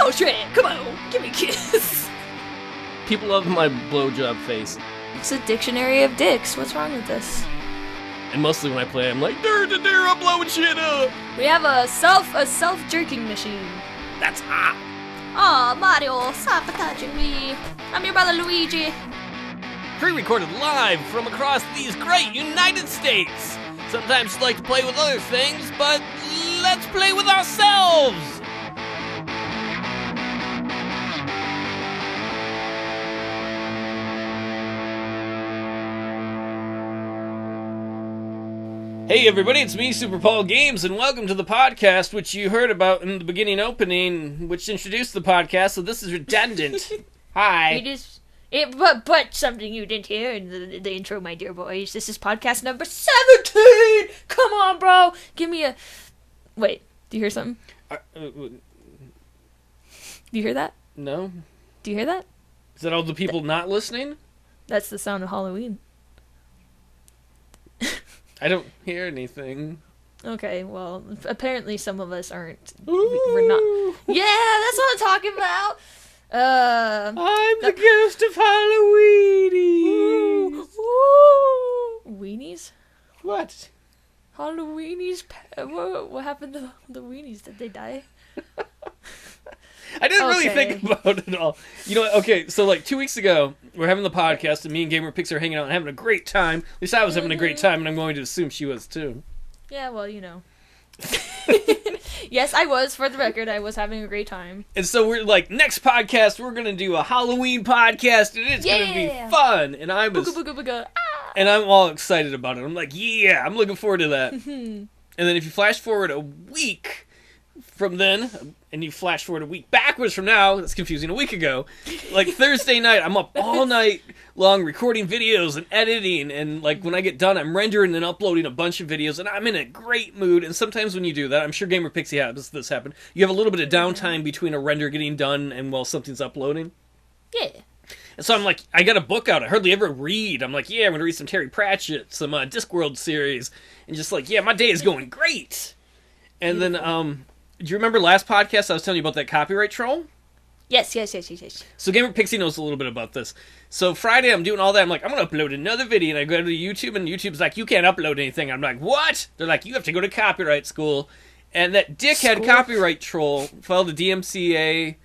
Oh, shit! Come on, give me a kiss. People love my blowjob face. It's a dictionary of dicks. What's wrong with this? And mostly when I play, I'm like, I'm blowing shit up. We have a self-jerking machine. That's hot. Aw, Mario, stop touching me. I'm your brother Luigi. Pre-recorded live from across these great United States. Sometimes like to play with other things, but let's play with ourselves. Hey everybody, it's me, SuperPaulGames, and welcome to the podcast, which you heard about in the beginning opening, which introduced the podcast, so this is redundant. Hi. But something you didn't hear in the intro, my dear boys. This is podcast number 17! Come on, bro! Give me a... Wait, do you hear something? Do you hear that? No. Do you hear that? Is that all the people not listening? That's the sound of Halloween. I don't hear anything. Okay, well, apparently some of us aren't. Ooh. We're not. Yeah, that's what I'm talking about. I'm the ghost of Halloweenies. Ooh. Weenies? What? Halloweenies? What happened to the weenies? Did they die? I didn't really think about it at all. You know what? Okay, so like 2 weeks ago, we're having the podcast, and me and Gamerpixie are hanging out and having a great time. At least I was having a great time, and I'm going to assume she was too. Yeah, well, you know. Yes, I was. For the record, I was having a great time. And so we're like, next podcast, we're going to do a Halloween podcast, and it's going to be fun. And I was... Booga, booga, booga. Ah! And I'm all excited about it. I'm like, yeah, I'm looking forward to that. And then if you flash forward a week from then, and you flash forward a week backwards from now, that's confusing, a week ago, like Thursday night, I'm up all night long recording videos and editing, and like when I get done, I'm rendering and uploading a bunch of videos, and I'm in a great mood. And sometimes when you do that, I'm sure Gamerpixie has this happen, you have a little bit of downtime between a render getting done and while something's uploading. Yeah. And so I'm like, I got a book out. I hardly ever read. I'm like, yeah, I'm going to read some Terry Pratchett, some Discworld series, and just like, yeah, my day is going great. And then, do you remember last podcast I was telling you about that copyright troll? Yes. So Gamerpixie knows a little bit about this. So Friday I'm doing all that. I'm like, I'm going to upload another video. And I go to YouTube, and YouTube's like, you can't upload anything. I'm like, what? They're like, you have to go to copyright school. And that dickhead copyright troll filed a DMCA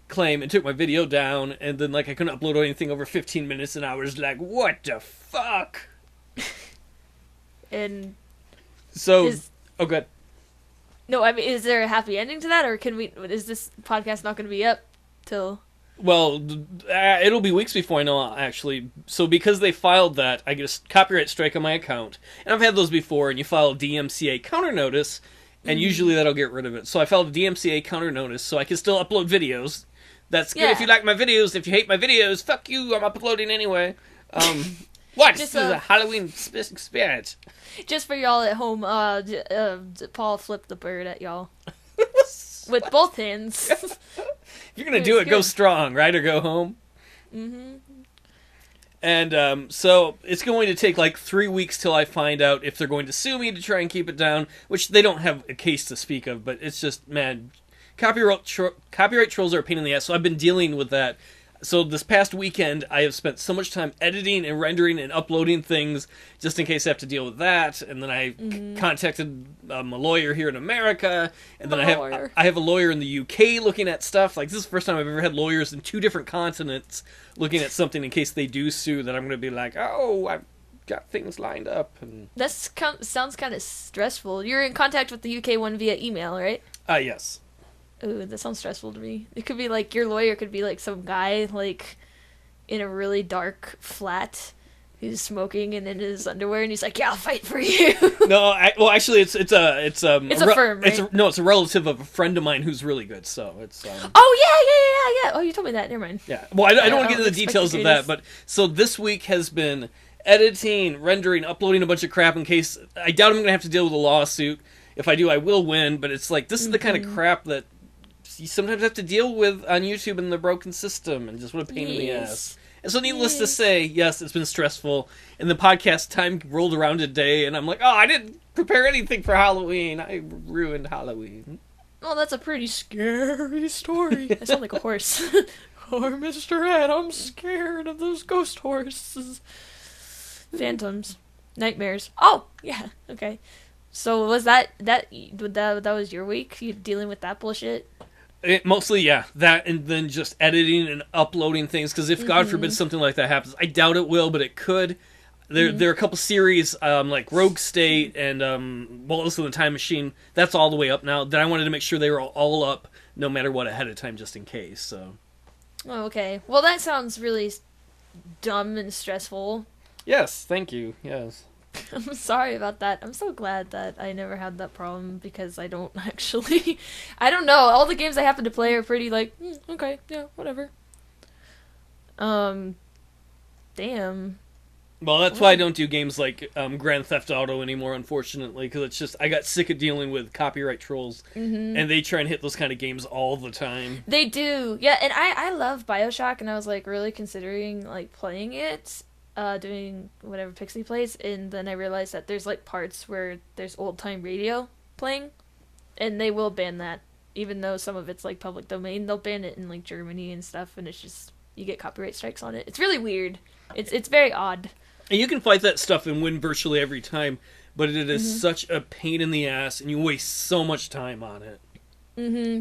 claim and took my video down. And then like I couldn't upload anything over 15 minutes. And I was like, what the fuck? And so, oh, good. No, I mean, is there a happy ending to that, or is this podcast not going to be up till... Well, it'll be weeks before I know, actually. So because they filed that, I get a copyright strike on my account. And I've had those before, and you file a DMCA counter notice, and usually that'll get rid of it. So I filed a DMCA counter notice, so I can still upload videos. That's good if you like my videos. If you hate my videos, fuck you, I'm uploading anyway. What? This is a Halloween spirit. Just for y'all at home, Paul flipped the bird at y'all. With both hands. If you're going to do it, go strong, right? Or go home. Mm-hmm. And so it's going to take like 3 weeks till I find out if they're going to sue me to try and keep it down, which they don't have a case to speak of, but it's just, man, copyright trolls are a pain in the ass, so I've been dealing with that. So this past weekend, I have spent so much time editing and rendering and uploading things just in case I have to deal with that. And then I contacted a lawyer here in America. And then I have a lawyer in the UK looking at stuff. Like, this is the first time I've ever had lawyers in 2 different continents looking at something in case they do sue, that I'm going to be like, oh, I've got things lined up. And that sounds kind of stressful. You're in contact with the UK one via email, right? Yes. Ooh, that sounds stressful to me. It could be like, your lawyer could be like some guy, like, in a really dark flat who's smoking and in his underwear, and he's like, yeah, I'll fight for you. No, well, actually, it's a firm, right? It's a relative of a friend of mine who's really good, so it's... Oh, yeah. Oh, you told me that. Never mind. Yeah. Well, I don't want to get into the details of that, but so this week has been editing, rendering, uploading a bunch of crap in case... I doubt I'm going to have to deal with a lawsuit. If I do, I will win, but it's like, this is the kind of crap that you sometimes have to deal with on YouTube and the broken system, and just what a pain in the ass. And so needless to say, yes, it's been stressful, and the podcast time rolled around today, and I'm like, oh, I didn't prepare anything for Halloween. I ruined Halloween. Oh, that's a pretty scary story. I sound like a horse. Oh, Mr. Ed, I'm scared of those ghost horses. Phantoms. Nightmares. Oh, yeah, okay. So was that was your week? You dealing with that bullshit? Mostly, yeah. That and then just editing and uploading things, because if God forbid something like that happens, I doubt it will, but it could. There are a couple series, like Rogue State and Wallace and the Time Machine, that's all the way up now, that I wanted to make sure they were all up, no matter what, ahead of time, just in case, so. Oh, okay. Well, that sounds really dumb and stressful. Yes, thank you, yes. I'm sorry about that. I'm so glad that I never had that problem, because I don't actually... I don't know. All the games I happen to play are pretty, like, okay, yeah, whatever. Damn. Well, that's why I don't do games like Grand Theft Auto anymore, unfortunately, because it's just, I got sick of dealing with copyright trolls, and they try and hit those kind of games all the time. They do, yeah, and I love BioShock, and I was, like, really considering, like, playing it, doing whatever Pixie plays, and then I realized that there's, like, parts where there's old-time radio playing, and they will ban that, even though some of it's, like, public domain. They'll ban it in, like, Germany and stuff, and it's just, you get copyright strikes on it. It's really weird. It's very odd. And you can fight that stuff and win virtually every time, but it is such a pain in the ass, and you waste so much time on it.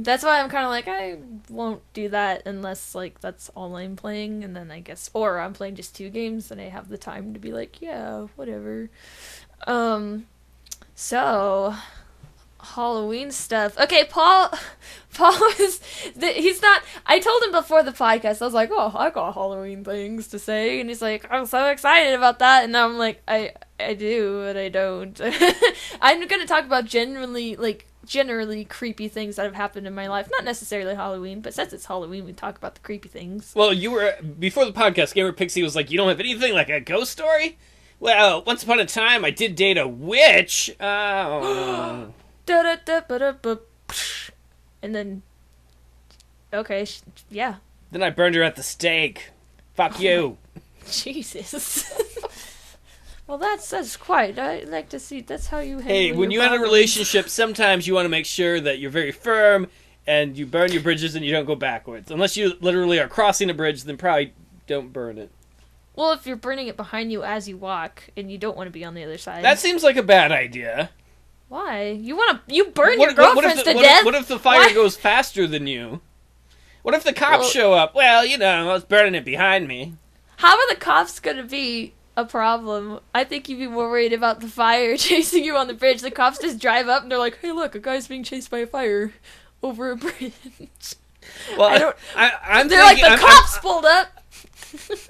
That's why I'm kind of like, I won't do that unless, like, that's all I'm playing, and then I guess, or I'm playing just 2 games, and I have the time to be like, yeah, whatever. So... Halloween stuff. Okay, Paul is... he's not... I told him before the podcast, I was like, oh, I got Halloween things to say, and he's like, I'm so excited about that, and I'm like, I do, but I don't. I'm gonna talk about generally creepy things that have happened in my life. Not necessarily Halloween, but since it's Halloween, we talk about the creepy things. Well, you were... Before the podcast, Gamerpixie was like, you don't have anything like a ghost story? Well, once upon a time, I did date a witch. Oh... And then, okay, yeah. Then I burned her at the stake. Fuck you. Jesus. Well, that's quite. I like to see. That's how you. Hey, when you have a relationship, sometimes you want to make sure that you're very firm and you burn your bridges and you don't go backwards. Unless you literally are crossing a bridge, then probably don't burn it. Well, if you're burning it behind you as you walk and you don't want to be on the other side, that seems like a bad idea. Why? You burn your girlfriends to death? What if the fire goes faster than you? What if the cops show up? Well, you know, I was burning it behind me. How are the cops going to be a problem? I think you'd be more worried about the fire chasing you on the bridge. The cops just drive up and they're like, hey, look, a guy's being chased by a fire over a bridge. Well, the cops pulled up.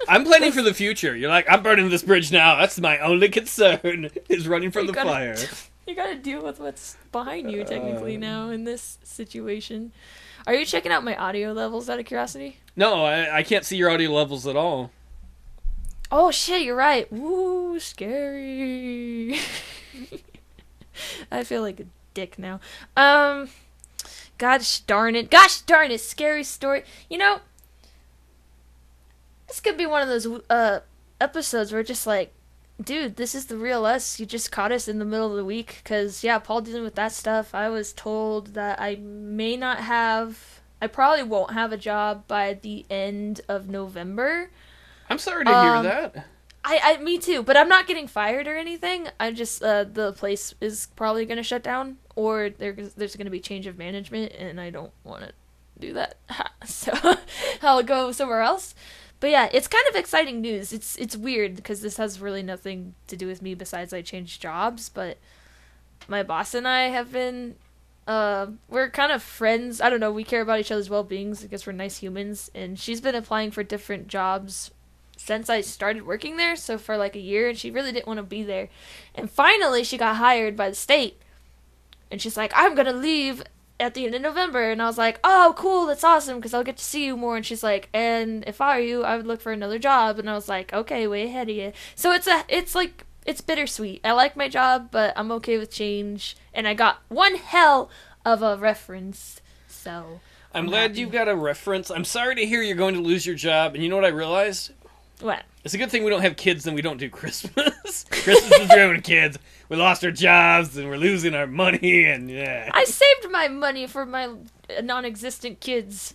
I'm planning for the future. You're like, I'm burning this bridge now. That's my only concern, is running from the fire. You gotta deal with what's behind you, technically, now, in this situation. Are you checking out my audio levels out of curiosity? No, I can't see your audio levels at all. Oh, shit, you're right. Ooh, scary. I feel like a dick now. Gosh darn it, scary story. You know, this could be one of those episodes where just like, dude, this is the real us. You just caught us in the middle of the week. Because, yeah, Paul dealing with that stuff. I was told that I probably won't have a job by the end of November. I'm sorry to hear that. Me too. But I'm not getting fired or anything. I just, the place is probably going to shut down. Or there's going to be change of management. And I don't want to do that. So I'll go somewhere else. But yeah, it's kind of exciting news. It's weird because this has really nothing to do with me besides I changed jobs. But my boss and I have been, we're kind of friends. I don't know. We care about each other's well-beings because we're nice humans. And she's been applying for different jobs since I started working there. So for like a year, and she really didn't want to be there. And finally, she got hired by the state. And she's like, I'm going to leave at the end of November. And I was like, oh, cool, that's awesome, because I'll get to see you more. And she's like, and if I were you, I would look for another job. And I was like, okay, way ahead of you. So it's bittersweet. I like my job, but I'm okay with change. And I got one hell of a reference. So I'm glad you got a reference. I'm sorry to hear you're going to lose your job. And you know what I realized? What? It's a good thing we don't have kids and we don't do Christmas. Christmas is ruined, kids. We lost our jobs and we're losing our money and yeah. I saved my money for my non-existent kids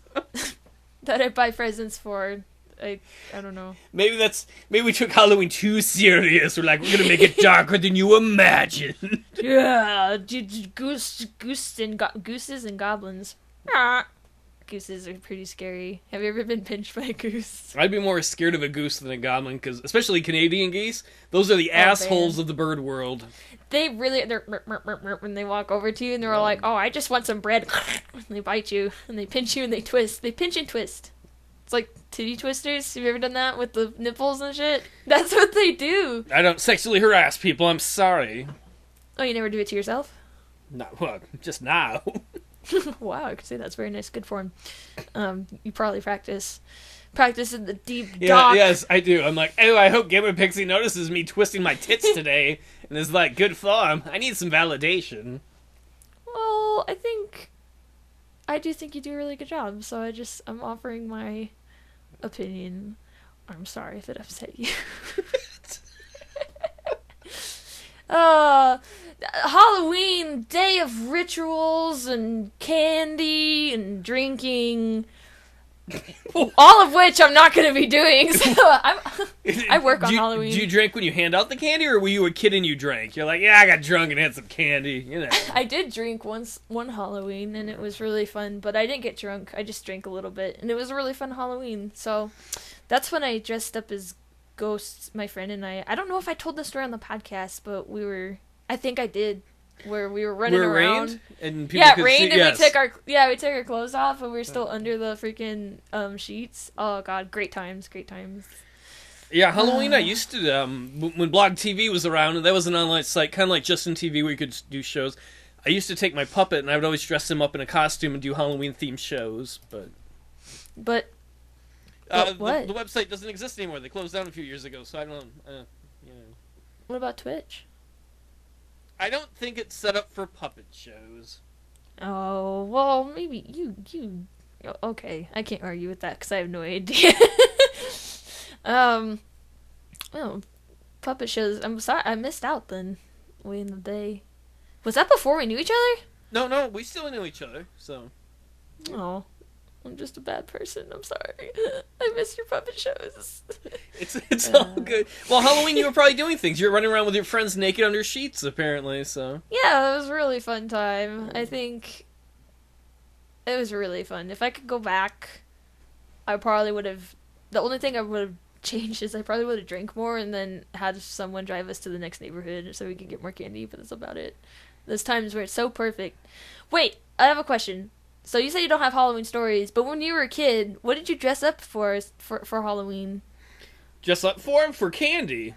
that I buy presents for. I don't know. Maybe we took Halloween too serious. We're gonna make it darker than you imagine. Yeah, gooses and goblins. Ah. Gooses are pretty scary. Have you ever been pinched by a goose? I'd be more scared of a goose than a goblin, because especially Canadian geese, those are the assholes of the bird world. They're when they walk over to you and they're all like, "Oh, I just want some bread." And they bite you and they pinch you and they twist. They pinch and twist. It's like titty twisters. Have you ever done that with the nipples and shit? That's what they do. I don't sexually harass people. I'm sorry. Oh, you never do it to yourself? No, well, just now. Wow, I could say that's very nice. Good form. You probably practice in the deep dark. Yes, I do. I'm like, oh, I hope Gamerpixie notices me twisting my tits today, and is like, good form. I need some validation. Well, I do think you do a really good job. So I'm offering my opinion. I'm sorry if it upset you. Halloween, day of rituals and candy and drinking, all of which I'm not going to be doing. So I work on Halloween. Do you drink when you hand out the candy, or were you a kid and you drank? You're like, yeah, I got drunk and had some candy. You know. I did drink one Halloween, and it was really fun. But I didn't get drunk. I just drank a little bit, and it was a really fun Halloween. So that's when I dressed up as ghosts. My friend and I don't know if I told this story on the podcast, but I think I did, where we were running around. Rained, and people it rained, and we took our clothes off, and we were still under the freaking sheets. Oh god, great times. Yeah, Halloween I used to, when Blog TV was around, and that was an online site, kind of like Justin TV, where you could do shows. I used to take my puppet, and I would always dress him up in a costume and do Halloween-themed shows, but what? The website doesn't exist anymore. They closed down a few years ago, so I don't know. What about Twitch? I don't think it's set up for puppet shows. Oh, well, maybe you... Okay, I can't argue with that, because I have no idea. Well, puppet shows... I'm sorry, I missed out then, way in the day. Was that before we knew each other? No, we still knew each other, so... Oh, I'm just a bad person. I'm sorry. I miss your puppet shows. It's all good. Well, Halloween, you were probably doing things. You were running around with your friends naked under sheets, apparently, so... Yeah, it was a really fun time. I think it was really fun. If I could go back, I probably would have... The only thing I would have changed is I probably would have drank more and then had someone drive us to the next neighborhood so we could get more candy, but that's about it. Those times where it's so perfect. Wait, I have a question. So you say you don't have Halloween stories, but when you were a kid, what did you dress up for Halloween? Dress up for candy.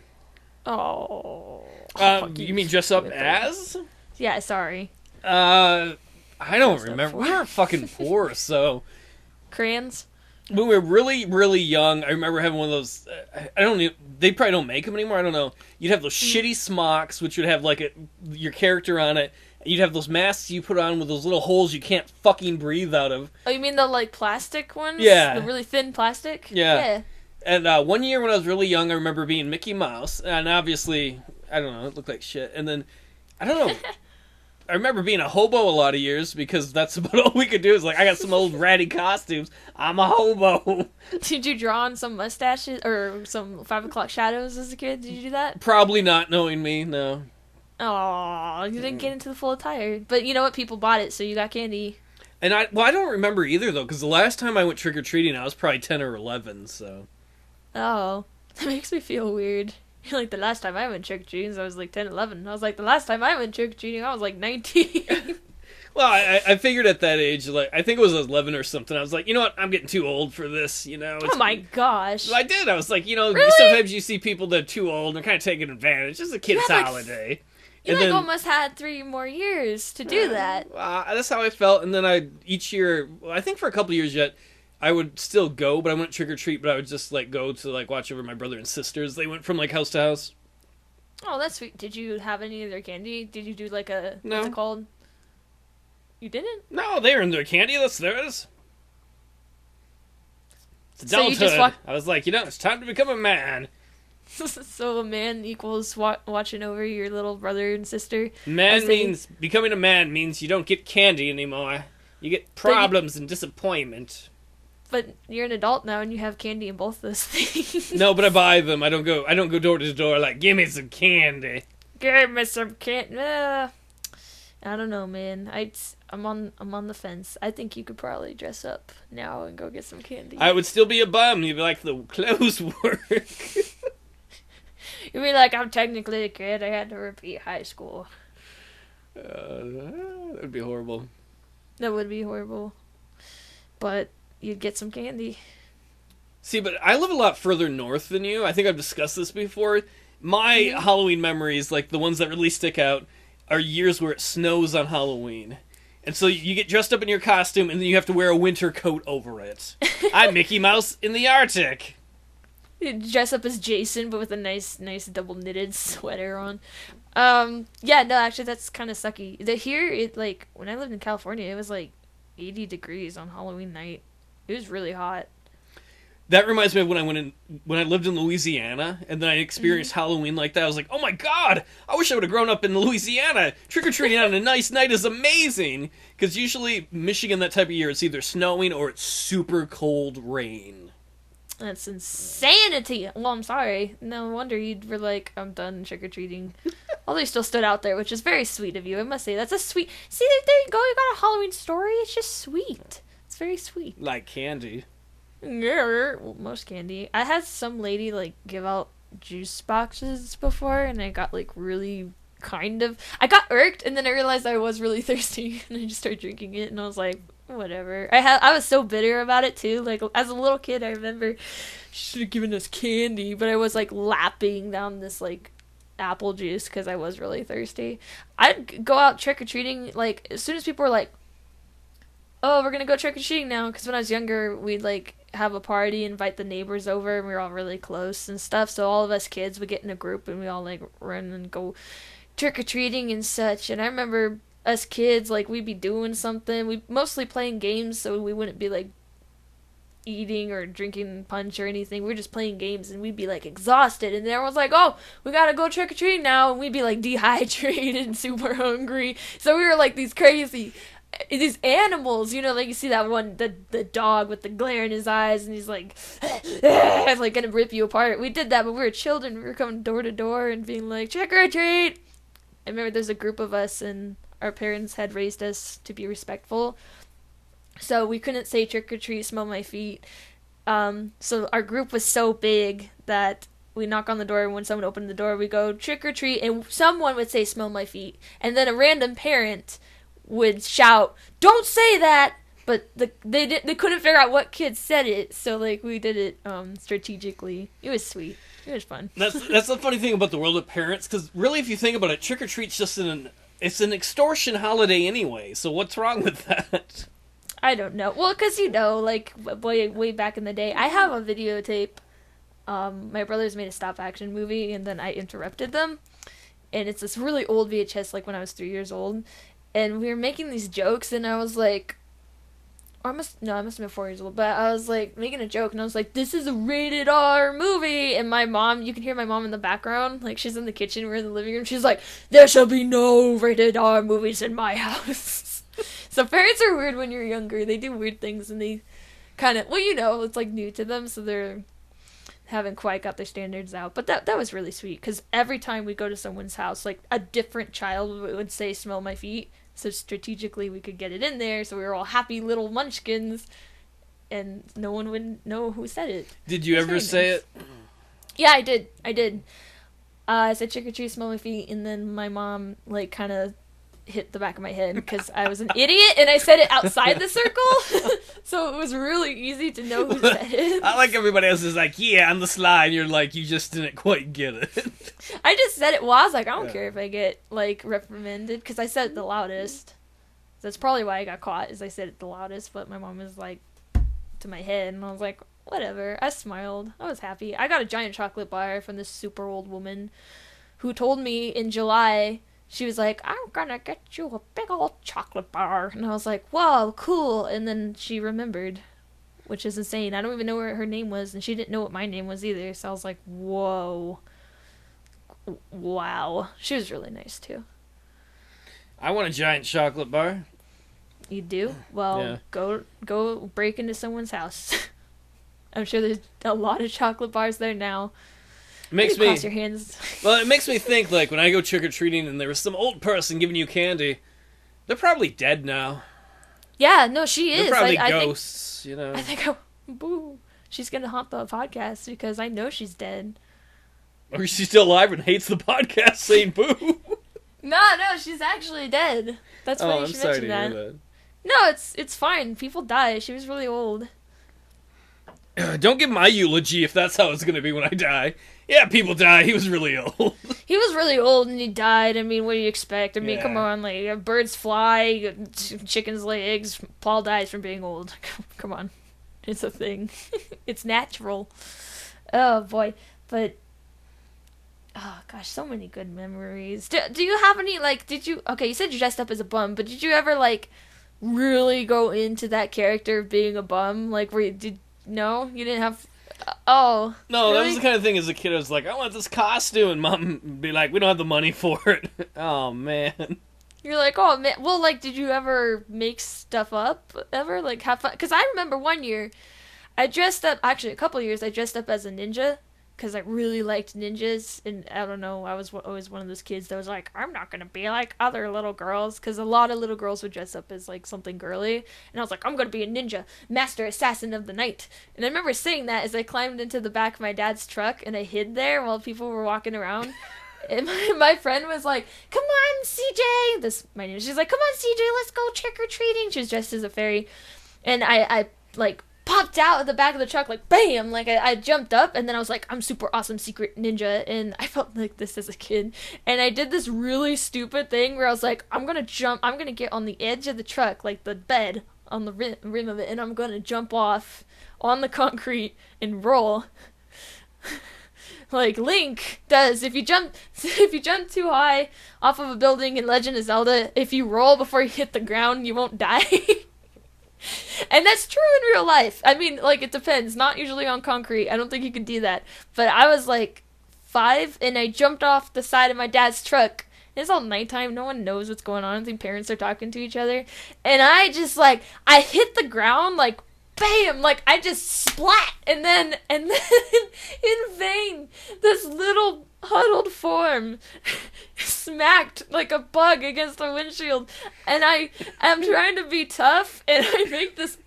Oh. You mean dress up as? Yeah, sorry. I don't remember. We were fucking poor, so... Crayons? When we were really, really young, I remember having one of those... They probably don't make them anymore, I don't know. You'd have those shitty smocks, which would have, your character on it. You'd have those masks you put on with those little holes you can't fucking breathe out of. Oh, you mean the, plastic ones? Yeah. The really thin plastic? Yeah. And one year when I was really young, I remember being Mickey Mouse. And obviously, I don't know, it looked like shit. And then, I don't know, I remember being a hobo a lot of years because that's about all we could do. Is I got some old ratty costumes. I'm a hobo. Did you draw on some mustaches or some 5 o'clock shadows as a kid? Did you do that? Probably not knowing me, no. Oh, you didn't get into the full attire. But you know what? People bought it, so you got candy. And I don't remember either, though, because the last time I went trick-or-treating, I was probably 10 or 11, so... Oh, that makes me feel weird. The last time I went trick-or-treating, I was 10, 11. I was the last time I went trick-or-treating, I was 19. Well, I figured at that age, I think it was 11 or something, I was like, you know what, I'm getting too old for this, Oh my gosh. I did, I was like, Really? Sometimes you see people that are too old, and they're kind of taking advantage. It's a kid's holiday. You almost had 3 more years to do that. That's how I felt, and then each year, I think for a couple of years yet, I would still go, but I wouldn't trick-or-treat, but I would just, go to, watch over my brother and sisters. They went from, house to house. Oh, that's sweet. Did you have any of their candy? Did you do, No. what's it called? You didn't? No, they earned their candy. That's theirs. It's adulthood. So I was like, it's time to become a man. So a man equals watching over your little brother and sister. Becoming a man means you don't get candy anymore. You get problems and disappointment. But you're an adult now and you have candy in both those things. No, but I buy them. I don't go door to door like, give me some candy. Give me some candy. I don't know, man. I'm on the fence. I think you could probably dress up now and go get some candy. I would still be a bum. You'd be like, the clothes work. You'd be like, I'm technically a kid. I had to repeat high school. That would be horrible. That would be horrible. But you'd get some candy. See, but I live a lot further north than you. I think I've discussed this before. My Halloween memories, like the ones that really stick out, are years where it snows on Halloween. And so you get dressed up in your costume, and then you have to wear a winter coat over it. I'm Mickey Mouse in the Arctic. You dress up as Jason, but with a nice double knitted sweater on. Yeah, no, actually, that's kind of sucky. Here, when I lived in California, it was like 80 degrees on Halloween night. It was really hot. That reminds me of when I lived in Louisiana, and then I experienced Halloween like that. I was like, oh my god, I wish I would have grown up in Louisiana. Trick-or-treating on a nice night is amazing. Because usually, Michigan that type of year, it's either snowing or it's super cold rain. That's insanity. Well, I'm sorry. No wonder you were like, I'm done trick-or-treating. Although you still stood out there, which is very sweet of you. I must say, that's a sweet... See, there you go. You got a Halloween story. It's just sweet. It's very sweet. Like candy. Yeah, well, most candy. I had some lady, give out juice boxes before, and I got, really I got irked, and then I realized I was really thirsty, and I just started drinking it, and I was like, whatever. I was so bitter about it, too. As a little kid, I remember she should have given us candy, but I was, lapping down this, apple juice, because I was really thirsty. I'd go out trick-or-treating, as soon as people were like, oh, we're gonna go trick-or-treating now, because when I was younger, we'd, have a party, invite the neighbors over, and we were all really close and stuff, so all of us kids would get in a group, and we all, run and go trick-or-treating and such, and I remember us kids, we'd be doing something, we mostly playing games, so we wouldn't be, eating or drinking punch or anything, we were just playing games, and we'd be, exhausted, and everyone's like, oh, we gotta go trick-or-treating now, and we'd be, dehydrated and super hungry, so we were, these crazy... These animals, you see that one, the dog with the glare in his eyes, and he's gonna rip you apart. We did that, but we were children. We were coming door to door and being like, trick or treat. I remember there's a group of us, and our parents had raised us to be respectful, so we couldn't say trick or treat, smell my feet. So our group was so big that we knock on the door, and when someone opened the door, we go trick or treat, and someone would say smell my feet, and then a random parent would shout, "Don't say that!" But they couldn't figure out what kid said it, so we did it strategically. It was sweet. It was fun. That's the funny thing about the world of parents, because really, if you think about it, trick or treat's just it's an extortion holiday anyway. So what's wrong with that? I don't know. Well, because way back in the day, I have a videotape. My brothers made a stop action movie, and then I interrupted them, and it's this really old VHS, when I was 3 years old. And we were making these jokes, and I was like, I must have been 4 years old, but I was making a joke, and I was like, this is a rated R movie. And my mom, you can hear my mom in the background, she's in the kitchen, we're in the living room, she's like, there shall be no rated R movies in my house. So parents are weird when you're younger. They do weird things, and they kind of, it's new to them, so they're haven't quite got their standards out. But that was really sweet, because every time we go to someone's house, a different child would say, smell my feet. So strategically we could get it in there, so we were all happy little munchkins, and no one would know who said it. Did you ever say it? Yeah, I did. I said trick or treat, smell my feet, and then my mom kind of hit the back of my head because I was an idiot, and I said it outside the circle, so it was really easy to know who said it. I like everybody else is yeah, on the slide, you're you just didn't quite get it. I just said it. Well, I was I don't care if I get reprimanded, because I said it the loudest. That's probably why I got caught, is I said it the loudest, but my mom was to my head, and I was like, whatever. I smiled. I was happy. I got a giant chocolate bar from this super old woman who told me in July, she was like, I'm gonna get you a big old chocolate bar. And I was like, wow, cool. And then she remembered. which is insane. I don't even know what her name was, and she didn't know what my name was either, so I was like, whoa. Wow. She was really nice, too. I want a giant chocolate bar. You do? Well, go break into someone's house. I'm sure there's a lot of chocolate bars there now. Cross your hands. Well, it makes me think, like, when I go trick-or-treating and there was some old person giving you candy, they're probably dead now. Yeah, no, she is. They're probably ghosts, you know. I think, boo, she's going to haunt the podcast because I know she's dead. Or she's still alive and hates the podcast saying boo. No, she's actually dead. That's why you should mention that. Hear that. No, it's fine. People die. She was really old. Don't give my eulogy if that's how it's going to be when I die. Yeah, people die. He was really old. He was really old and he died. I mean, what do you expect? I mean, come on. Like, birds fly, chickens lay eggs. Paul dies from being old. Come on. It's a thing. It's natural. Oh, boy. But, oh, gosh, so many good memories. Do you have any, like, okay, you said you dressed up as a bum, but did you ever, like, really go into that character of being a bum? Like, no? You didn't have... Oh. No, really? That was the kind of thing as a kid I was like, I want this costume, and Mom would be like, we don't have the money for it. Oh, man. You're like, oh, man. Well, like, did you ever make stuff up? Ever? Like, have fun? Because I remember one year, I dressed up... Actually, a couple years, I dressed up as a ninja. Because I really liked ninjas, and I don't know, I was always one of those kids that was like, I'm not going to be like other little girls, because a lot of little girls would dress up as, like, something girly, and I was like, I'm going to be a ninja, master assassin of the night, and I remember saying that as I climbed into the back of my dad's truck, and I hid there while people were walking around, and my friend was like, come on, CJ, my name, she's like, come on, CJ, let's go trick-or-treating, she was dressed as a fairy, and I like, popped out of the back of the truck, like, bam! Like, I jumped up, and then I was like, I'm super awesome secret ninja, and I felt like this as a kid, and I did this really stupid thing where I was like, I'm gonna get on the edge of the truck, like the bed, on the rim of it, and I'm gonna jump off on the concrete and roll. Like Link does. If you jump too high off of a building in Legend of Zelda, if you roll before you hit the ground, you won't die. And that's true in real life. I mean, like, it depends. Not usually on concrete. I don't think you can do that. But I was, like, 5, and I jumped off the side of my dad's truck. It's all nighttime. No one knows what's going on. I think parents are talking to each other. And I just, like, I hit the ground, like, bam! Like, I just splat! And then in vain, this little huddled form smacked like a bug against the windshield, and I am trying to be tough, and I make this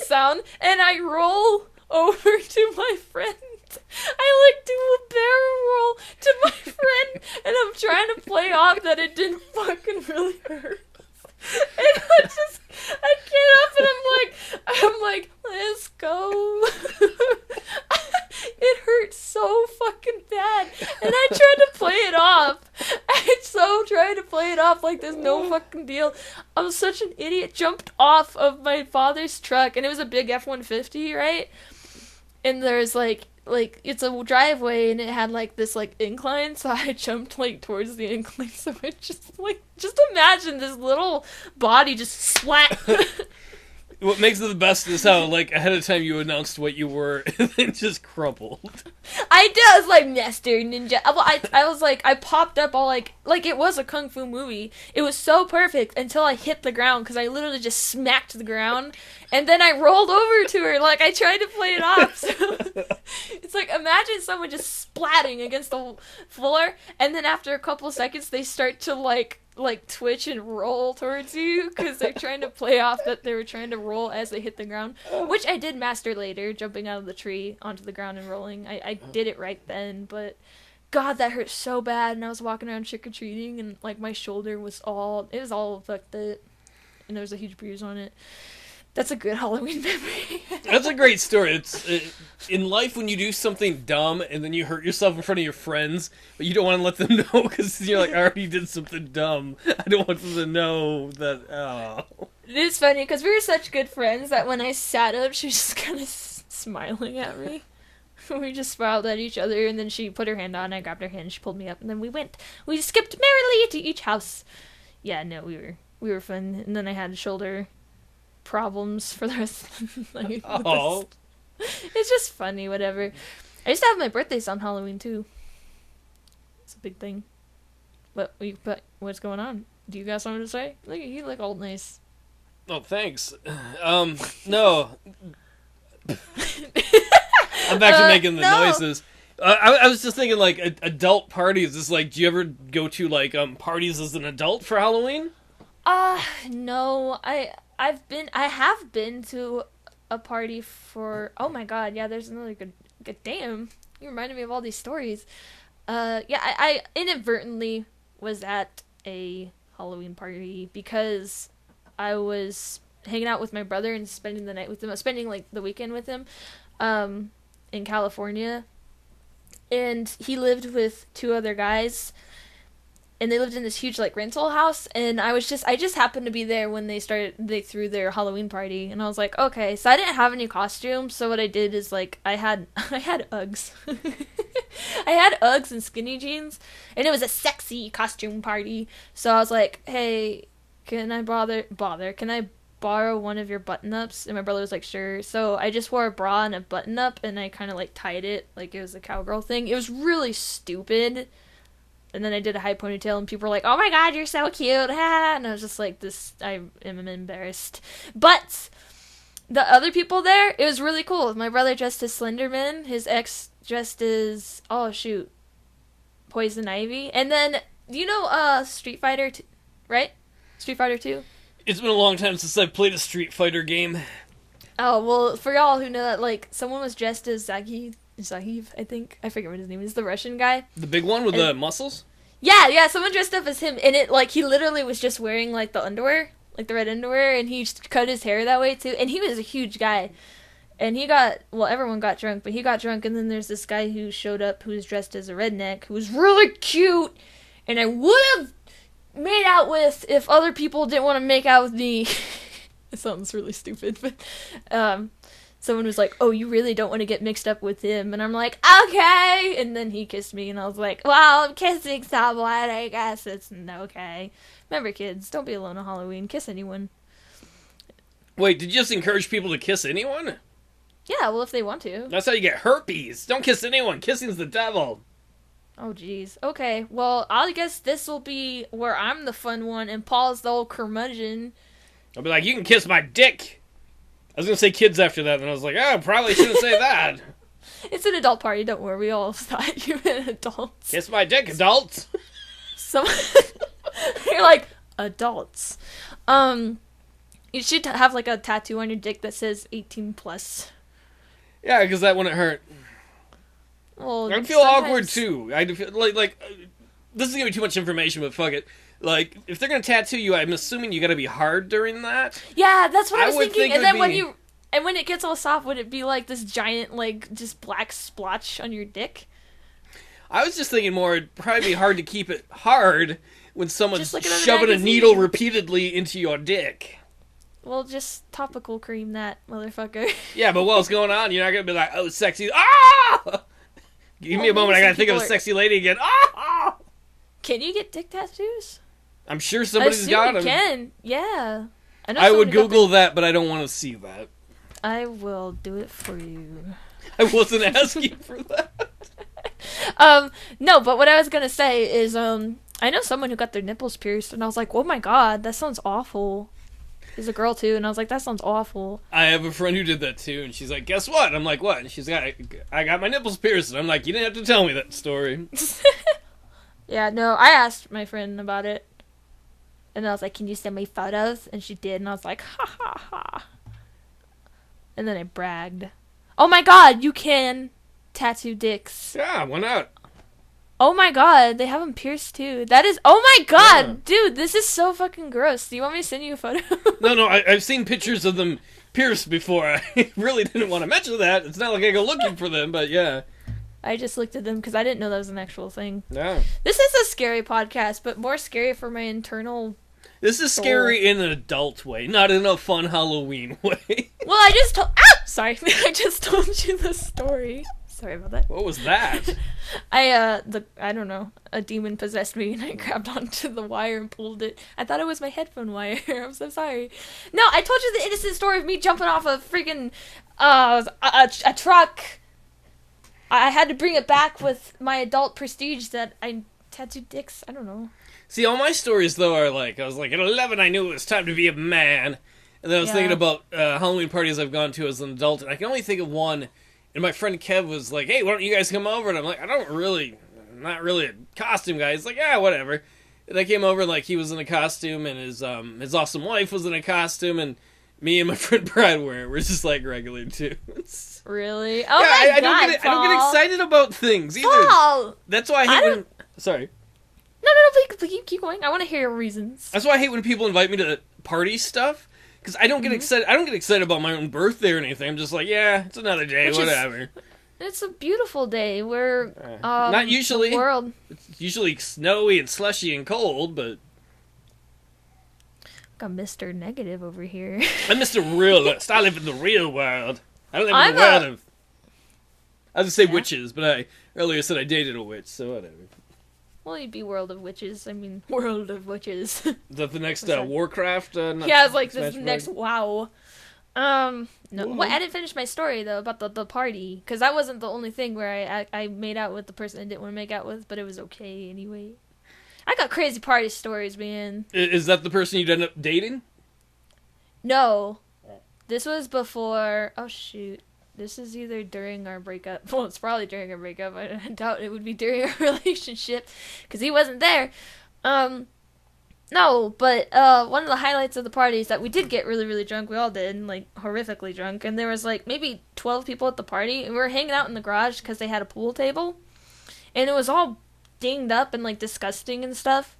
sound, and I roll over to my friend. I like do a barrel roll to my friend, and I'm trying to play off that it didn't fucking really hurt. And I get up and I'm like, let's go. It hurts so fucking bad. And I tried to play it off. I so tried to play it off like there's no fucking deal. I was such an idiot. Jumped off of my father's truck, and it was a big F-150, right? And there's like it's a driveway, and it had like this like incline, so I jumped like towards the incline, so it just imagine this little body just splat. What makes it the best is how, like, ahead of time you announced what you were, and then just crumpled. I did. I was like, Master Ninja. I was like, I popped up all like it was a kung fu movie. It was so perfect until I hit the ground, because I literally just smacked the ground, and then I rolled over to her. Like, I tried to play it off. So it's like, imagine someone just splatting against the floor, and then after a couple of seconds, they start to like twitch and roll towards you because they're trying to play off that they were trying to roll as they hit the ground, which I did master later, jumping out of the tree onto the ground and rolling. I did it right then, but God, that hurt so bad. And I was walking around trick-or-treating, and like my shoulder was all fucked up, and there was a huge bruise on it. That's a good Halloween memory. That's a great story. In life, when you do something dumb and then you hurt yourself in front of your friends, but you don't want to let them know because you're like, I already did something dumb. I don't want them to know that. Oh. It's funny because we were such good friends that when I sat up, she was just kind of smiling at me. We just smiled at each other, and then she put her hand on. I grabbed her hand, she pulled me up, and then we skipped merrily to each house. Yeah, no, we were fun. And then I had a shoulder problems for the rest of the night. Oh. It's just funny, whatever. I used to have my birthdays on Halloween, too. It's a big thing. But what's going on? Do you got something to say? Look, you look all nice. Oh, thanks. No. I'm back to making the noises. I was just thinking, like, adult parties. Is like, do you ever go to, like, parties as an adult for Halloween? No. I have been to a party for... Oh, my God. Yeah, there's another good... Damn. You reminded me of all these stories. I inadvertently was at a Halloween party because I was hanging out with my brother and spending the night with him, spending like the weekend with him, in California, and he lived with two other guys, and they lived in this huge like rental house, and I just happened to be there when they threw their Halloween party, and I was like, okay, so I didn't have any costumes, so what I did is like I had Uggs. I had Uggs and skinny jeans, and it was a sexy costume party, so I was like, hey, can I borrow one of your button-ups? And my brother was like, sure. So I just wore a bra and a button-up, and I kind of like tied it like it was a cowgirl thing. It was really stupid. And then I did a high ponytail, and people were like, oh my God, you're so cute. And I was just like, I am embarrassed. But the other people there, it was really cool. My brother dressed as Slenderman. His ex dressed as, Poison Ivy. And then, you know Street Fighter, right? Street Fighter 2? It's been a long time since I've played a Street Fighter game. Oh, well, for y'all who know that, like, someone was dressed as Zagiv, I think. I forget what his name is. The Russian guy. The big one with the muscles? Yeah, someone dressed up as him, and it, like, he literally was just wearing, like, the underwear, like, the red underwear, and he cut his hair that way, too, and he was a huge guy, and everyone got drunk, but he got drunk, and then there's this guy who showed up who was dressed as a redneck, who was really cute, and I would have made out with if other people didn't want to make out with me. It sounds really stupid, but someone was like, oh, you really don't want to get mixed up with him, and I'm like, okay, and then he kissed me, and I was like, well, I'm kissing someone, I guess it's okay. Remember, kids, don't be alone on Halloween. Kiss anyone. Wait, did you just encourage people to kiss anyone? Yeah, well, if they want to. That's how you get herpes. Don't kiss anyone. Kissing's the devil. Oh, jeez. Okay, well, I guess this will be where I'm the fun one, and Paul's the old curmudgeon. I'll be like, you can kiss my dick. I was going to say kids after that, and I was like, oh, probably shouldn't say that. It's an adult party, don't worry. We all thought you meant adults. Kiss my dick, adults. You're like, adults. You should have, like, a tattoo on your dick that says 18+. Yeah, because that wouldn't hurt. Well, I feel awkward too. I feel like this is gonna be too much information, but fuck it. Like, if they're gonna tattoo you, I'm assuming you gotta be hard during that. Yeah, that's what I was thinking. And then when it gets all soft, would it be like this giant, like, just black splotch on your dick? I was just thinking more. It'd probably be hard to keep it hard when someone's shoving a needle repeatedly into your dick. Well, just topical cream that, motherfucker. Yeah, but while it's going on, you're not gonna be like, oh, sexy. Ah! Give me a moment, I gotta think of a sexy lady again. Ah! Can you get dick tattoos? I'm sure somebody's got them. You can, yeah. I would Google that, but I don't want to see that. I will do it for you. I wasn't asking for that. No, but what I was gonna say is, I know someone who got their nipples pierced, and I was like, oh my God, that sounds awful. She's a girl too, and I was like, that sounds awful. I have a friend who did that too, and she's like, guess what? I'm like, what? And she's like, I got my nipples pierced. And I'm like, you didn't have to tell me that story. Yeah, no, I asked my friend about it, and I was like, can you send me photos? And she did, and I was like, ha ha ha. And then I bragged. Oh my God, you can tattoo dicks. Yeah, why not? Oh my God, they have them pierced too. That is, oh my God, yeah. Dude, this is so fucking gross. Do you want me to send you a photo? No, I've seen pictures of them pierced before. I really didn't want to mention that. It's not like I go looking for them, but yeah. I just looked at them because I didn't know that was an actual thing. Yeah. This is a scary podcast, but more scary for my internal This is soul. Scary in an adult way, not in a fun Halloween way. Well, I just told you the story. So Sorry about that. What was that? I don't know. A demon possessed me and I grabbed onto the wire and pulled it. I thought it was my headphone wire. I'm so sorry. No, I told you the innocent story of me jumping off a freaking a truck. I had to bring it back with my adult prestige that I tattooed dicks. I don't know. See, all my stories though are like, I was like, at 11 I knew it was time to be a man. And then I was thinking about Halloween parties I've gone to as an adult, and I can only think of one. And my friend Kev was like, hey, why don't you guys come over? And I'm like, I'm not really a costume guy. He's like, yeah, whatever. And I came over, and like, he was in a costume, and his awesome wife was in a costume, and me and my friend Brad were just like regular dudes. Really? Oh yeah, my God, I don't get excited about things either. Paul! That's why I hate when... Sorry. No, please keep going. I want to hear your reasons. That's why I hate when people invite me to party stuff. Because I don't get excited. I don't get excited about my own birthday or anything. I'm just like, yeah, it's another day, whatever. It's a beautiful day. We're not usually. The world. It's usually snowy and slushy and cold, but got Mr. Negative over here. I'm Mr. Realist. I live in the real world. I don't live in the world of. I was gonna say witches, but I earlier said I dated a witch, so whatever. Well, you'd be World of Witches. I mean, World of Witches. Is that the next Warcraft? Yeah, it's like this next WoW. No, well, I didn't finish my story though about the party, because that wasn't the only thing where I made out with the person I didn't want to make out with, but it was okay anyway. I got crazy party stories, man. Is that the person you'd end up dating? No, this was before. Oh shoot. This is either during our breakup. Well, it's probably during our breakup. I doubt it would be during our relationship, because he wasn't there. No, but one of the highlights of the party is that we did get really, really drunk. We all did, like, horrifically drunk. And there was, like, maybe 12 people at the party. And we were hanging out in the garage because they had a pool table. And it was all dinged up and, like, disgusting and stuff.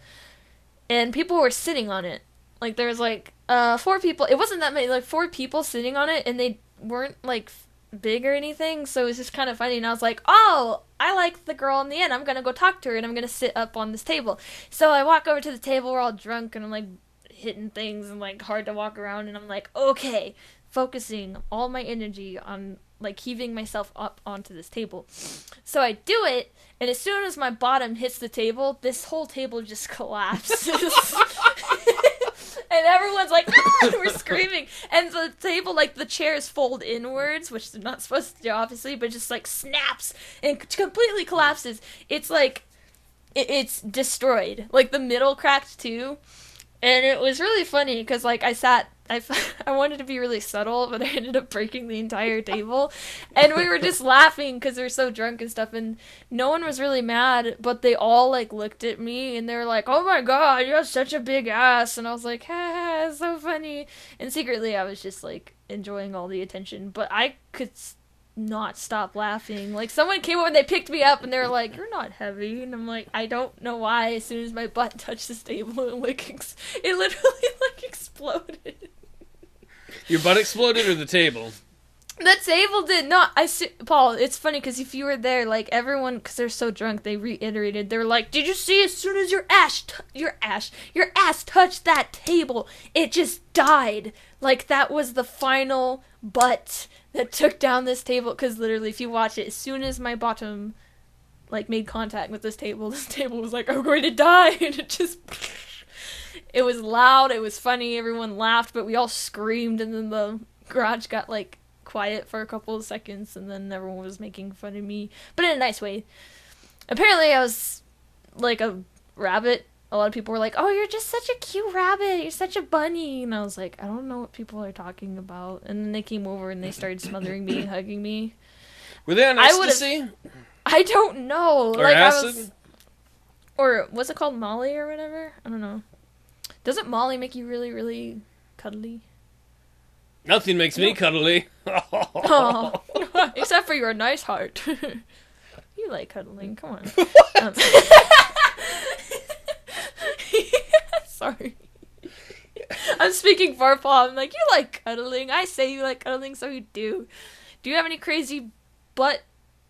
And people were sitting on it. Like, there was, like, 4 people. It wasn't that many. Like, 4 people sitting on it, and they weren't, like, big or anything, so it was just kind of funny. And I was like, oh, I like the girl in the end, I'm gonna go talk to her, and I'm gonna sit up on this table. So I walk over to the table, we're all drunk, and I'm like hitting things and like hard to walk around, and I'm like, okay, focusing all my energy on like heaving myself up onto this table. So I do it, and as soon as my bottom hits the table, this whole table just collapses. And everyone's like, ah! We're screaming. And the table, like, the chairs fold inwards, which they're not supposed to do, obviously, but just, like, snaps and completely collapses. It's, like, it's destroyed. Like, the middle cracked, too. And it was really funny, because, like, I wanted to be really subtle, but I ended up breaking the entire table. And we were just laughing because we were so drunk and stuff, and no one was really mad, but they all, like, looked at me, and they were like, oh my god, you have such a big ass. And I was like, ha, it's so funny. And secretly, I was just, like, enjoying all the attention, but I could not stop laughing. Like, someone came over and they picked me up, and they were like, you're not heavy. And I'm like, I don't know why. As soon as my butt touched this table, it literally, like, exploded. Your butt exploded or the table? The table did not. Paul, it's funny because if you were there, like, everyone, because they're so drunk, they reiterated. They were like, did you see as soon as your ass touched that table, it just died. Like, that was the final butt that took down this table. Because literally, if you watch it, as soon as my bottom, like, made contact with this table was like, I'm going to die. And it just... It was loud, it was funny, everyone laughed, but we all screamed, and then the garage got, like, quiet for a couple of seconds, and then everyone was making fun of me, but in a nice way. Apparently I was, like, a rabbit. A lot of people were like, oh, you're just such a cute rabbit, you're such a bunny, and I was like, I don't know what people are talking about, and then they came over and they started smothering me and hugging me. Were they on ecstasy? I don't know. Or like, acid? Or was it called Molly or whatever? I don't know. Doesn't Molly make you really, really cuddly? Nothing makes me cuddly. Oh, except for your nice heart. You like cuddling. Come on. Sorry. I'm speaking for Paul. I'm like, you like cuddling. I say you like cuddling, so you do. Do you have any crazy butt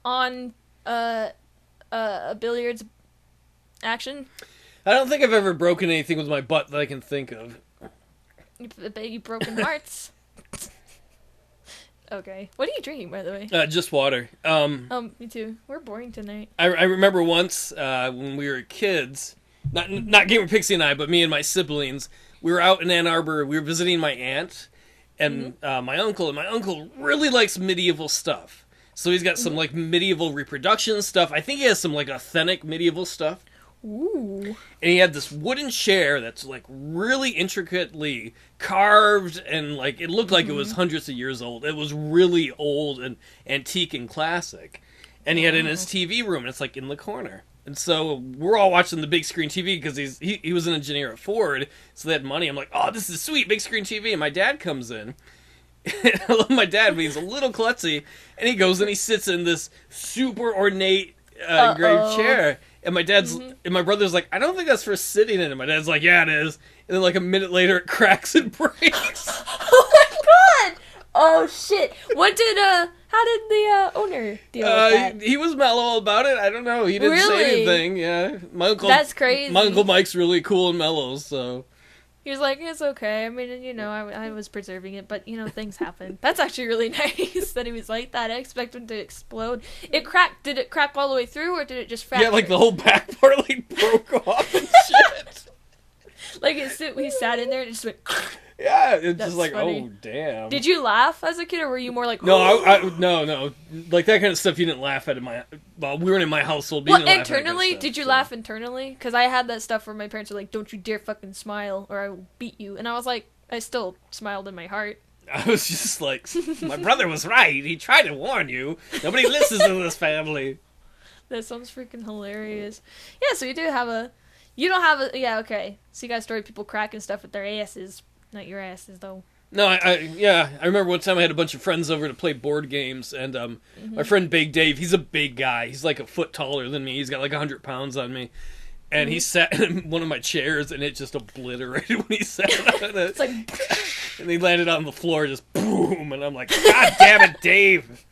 on a billiards action? I don't think I've ever broken anything with my butt that I can think of. You broken hearts. Okay. What are you drinking, by the way? Just water. Me too. We're boring tonight. I remember once when we were kids, not Gamerpixie and I, but me and my siblings, we were out in Ann Arbor. We were visiting my aunt and my uncle, and my uncle really likes medieval stuff. So he's got some like medieval reproduction stuff. I think he has some like authentic medieval stuff. Ooh. And he had this wooden chair that's like really intricately carved, and like it looked like it was hundreds of years old. It was really old and antique and classic. And he had it in his TV room, and it's like in the corner. And so we're all watching the big screen TV because he was an engineer at Ford, so they had money. I'm like, oh, this is sweet, big screen TV. And my dad comes in. I love my dad, but he's a little klutzy, and he goes and he sits in this super ornate engraved chair. And my dad's and my brother's like, I don't think that's for sitting in. And my dad's like, yeah, it is. And then like a minute later, it cracks and breaks. Oh my god! Oh shit! How did the owner deal with that? He was mellow about it. I don't know. He didn't say anything. Yeah, my uncle. That's crazy. My Uncle Mike's really cool and mellow, so. He was like, it's okay. I mean, I was preserving it, but, things happen. That's actually really nice that he was like that. I expect him to explode. It cracked. Did it crack all the way through, or did it just fracture? Yeah, like the whole back part, like, broke off and shit. Like, he sat in there and it just went... Yeah, it's That's just like, funny. oh, damn. Did you laugh as a kid, or were you more like... No, no. Like, that kind of stuff you didn't laugh at well, we weren't in my household. Well, internally, did you laugh internally? Because I had that stuff where my parents were like, don't you dare fucking smile, or I will beat you. And I was like, I still smiled in my heart. I was just like, my brother was right. He tried to warn you. Nobody listens to this family. That sounds freaking hilarious. Yeah, so you do have a... You don't have a... Yeah, okay. So you got a story of people cracking stuff with their asses. Not your asses, though. No, I remember one time I had a bunch of friends over to play board games, and my friend Big Dave, he's a big guy. He's like a foot taller than me. He's got like 100 pounds on me. And he sat in one of my chairs, and it just obliterated when he sat on it. It's like... And he landed on the floor, just boom, and I'm like, God damn it, Dave!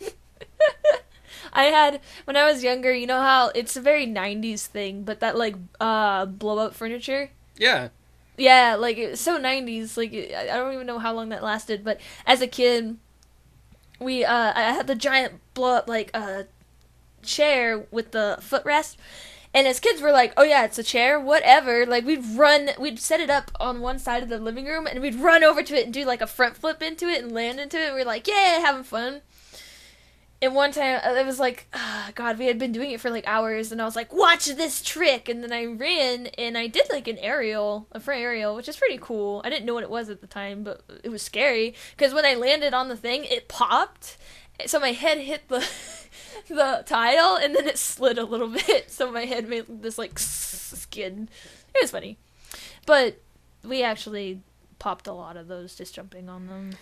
I had, when I was younger, you know how it's a very 90s thing, but that, like, blow-up furniture? Yeah. Yeah, like, it was so 90s, like, I don't even know how long that lasted, but as a kid, I had the giant blow-up, like, chair with the footrest, and as kids we're like, oh yeah, it's a chair, whatever, like, we'd set it up on one side of the living room, and we'd run over to it and do, like, a front flip into it and land into it, and we're like, yeah, having fun. And one time, it was like, God, we had been doing it for like hours, and I was like, watch this trick! And then I ran, and I did like a front aerial, which is pretty cool. I didn't know what it was at the time, but it was scary, because when I landed on the thing, it popped, so my head hit the tile, and then it slid a little bit, so my head made this like skid. It was funny. But we actually popped a lot of those just jumping on them.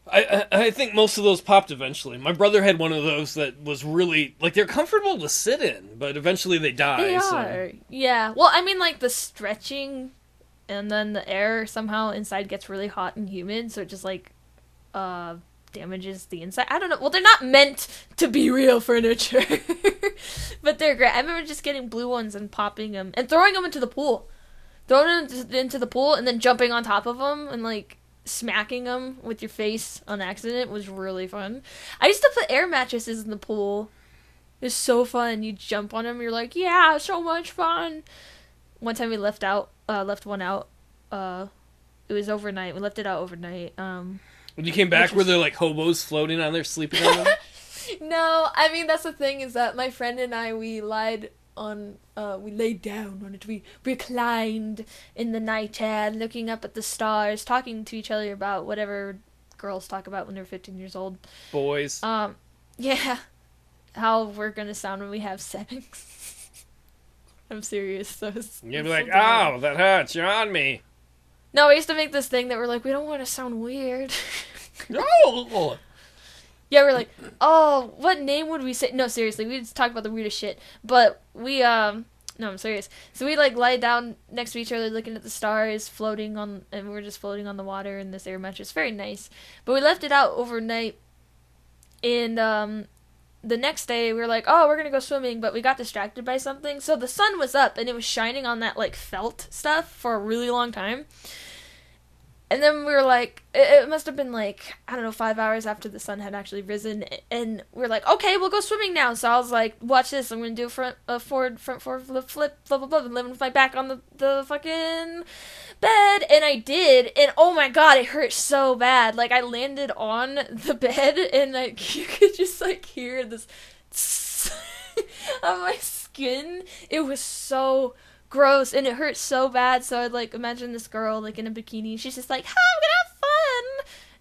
I think most of those popped eventually. My brother had one of those that was really, like, they're comfortable to sit in, but eventually they die. They so. are. Yeah. Well, I mean, like, the stretching, and then the air somehow inside gets really hot and humid, so it just, like, damages the inside. I don't know. Well, they're not meant to be real furniture. But they're great. I remember just getting blue ones and popping them, and throwing them into the pool. Throwing them into the pool, and then jumping on top of them, and, like, smacking them with your face on accident was really fun. I used to put air mattresses in the pool. It was so fun. You jump on them, you're like, yeah, so much fun. One time we left one out. It was overnight. We left it out overnight. When you came back, were there like hobos floating on there, sleeping on them? No, I mean, that's the thing, is that my friend and I, we laid down on it. We reclined in the night chair, looking up at the stars, talking to each other about whatever girls talk about when they're 15 years old. Boys. Yeah. How we're gonna sound when we have sex. I'm serious. So you'd be like, oh, that hurts. You're on me. No, we used to make this thing that we're like, we don't want to sound weird. No. Yeah, we're like, oh, what name would we say? No, seriously, we just talk about the weirdest shit. But we, no, I'm serious. So we, like, lie down next to each other looking at the stars, floating on, and we're just floating on the water in this air mattress. Very nice. But we left it out overnight, and, the next day we were like, oh, we're gonna go swimming, but we got distracted by something. So the sun was up, and it was shining on that, like, felt stuff for a really long time. And then we were like, it must have been like, I don't know, 5 hours after the sun had actually risen. And we are like, okay, we'll go swimming now. So I was like, watch this. I'm going to do a forward flip, blah, blah, blah, and living with my back on the fucking bed. And I did. And oh my God, it hurt so bad. Like, I landed on the bed and like, you could just like hear this on my skin. It was so gross, and it hurt so bad. So I'd like imagine this girl like in a bikini. She's just like, "Hi, I'm gonna have fun,"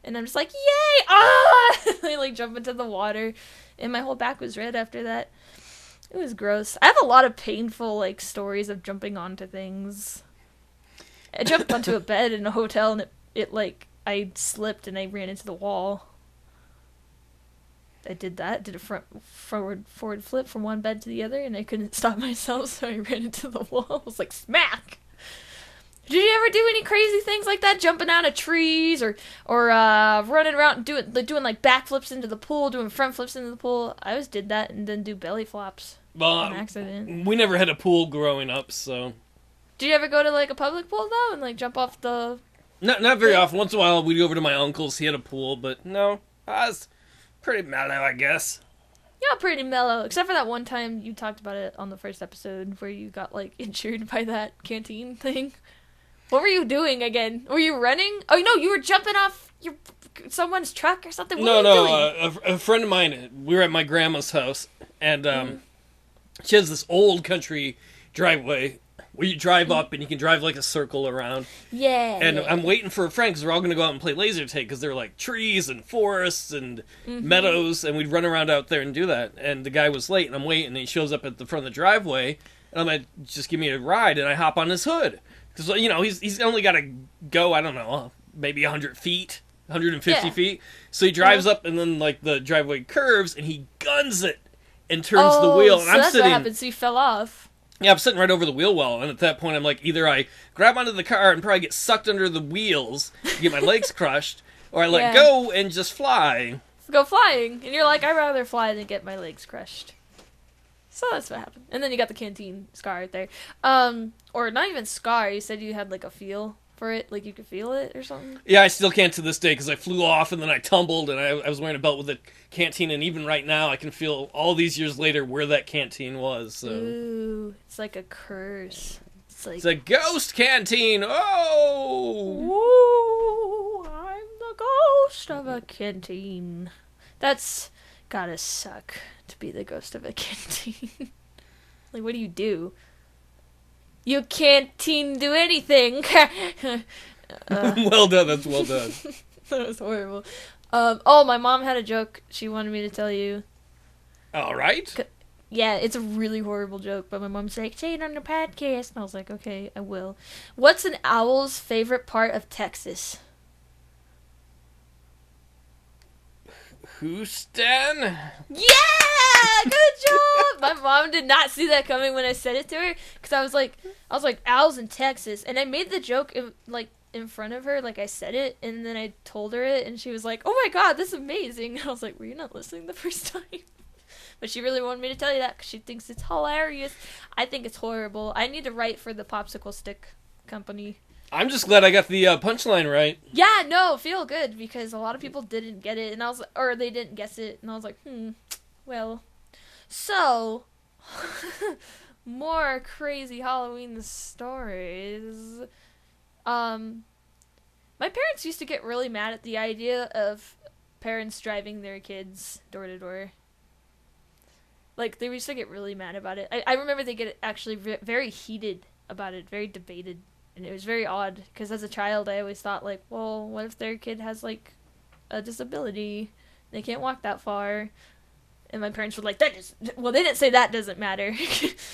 and I'm just like, "Yay!" I like jump into the water, and my whole back was red after that. It was gross. I have a lot of painful like stories of jumping onto things. I jumped onto a bed in a hotel, and it like I slipped and I ran into the wall. I did that, did a forward flip from one bed to the other, and I couldn't stop myself, so I ran into the wall. I was like, smack! Did you ever do any crazy things like that? Jumping out of trees, or running around doing like backflips into the pool, doing front flips into the pool? I always did that, and then do belly flops on accident. We never had a pool growing up, so... Did you ever go to like a public pool, though, and like jump off the... Not very often. Once in a while, we'd go over to my uncle's. He had a pool, but no, I was... pretty mellow, I guess. Yeah, pretty mellow. Except for that one time you talked about it on the first episode where you got, like, injured by that canteen thing. What were you doing again? Were you running? Oh, no, you were jumping off someone's truck or something? What were you doing? A friend of mine, we were at my grandma's house, and she has this old country driveway where you drive up and you can drive like a circle around. Yeah. And I'm waiting for a friend because we're all going to go out and play laser tag because there are like trees and forests and meadows, and we'd run around out there and do that. And the guy was late, and I'm waiting, and he shows up at the front of the driveway, and I'm like, just give me a ride, and I hop on his hood. Because, you know, he's only got to go, I don't know, maybe 100 feet, 150 feet. So he drives up, and then, like, the driveway curves, and he guns it and turns the wheel. And so that's what happened, so he fell off. Yeah, I'm sitting right over the wheel well, and at that point I'm like, either I grab onto the car and probably get sucked under the wheels, get my legs crushed, or I let go and just fly. Go flying. And you're like, I'd rather fly than get my legs crushed. So that's what happened. And then you got the canteen scar right there. Or not even scar, you said you had like a feel for it, like you could feel it or something? Yeah, I still can't to this day because I flew off and then I tumbled and I was wearing a belt with a canteen, and even right now I can feel all these years later where that canteen was. So. Ooh, it's like a curse. It's a ghost canteen! Oh! Ooh, I'm the ghost of a canteen. That's gotta suck to be the ghost of a canteen. Like, what do? You canteen do anything. Well done, that's well done. That was horrible. Oh, my mom had a joke she wanted me to tell you. All right. Yeah, it's a really horrible joke, but my mom's like, say it on the podcast. And I was like, okay, I will. What's an owl's favorite part of Texas? Houston? Yeah! Good job! My mom did not see that coming when I said it to her, because I was like, owls in Texas, and I made the joke in front of her, like I said it, and then I told her it, and she was like, oh my god, this is amazing. And I was like, were you not listening the first time? But she really wanted me to tell you that, because she thinks it's hilarious. I think it's horrible. I need to write for the popsicle stick company. I'm just glad I got the punchline right. Yeah, no, feel good, because a lot of people didn't get it, and I was, or they didn't guess it, and I was like, well. So, more crazy Halloween stories. My parents used to get really mad at the idea of parents driving their kids door to door. Like, they used to get really mad about it. I remember they get actually very heated about it, very debated. And it was very odd, because as a child, I always thought, like, well, what if their kid has, like, a disability? They can't walk that far. And my parents were like, they didn't say that doesn't matter.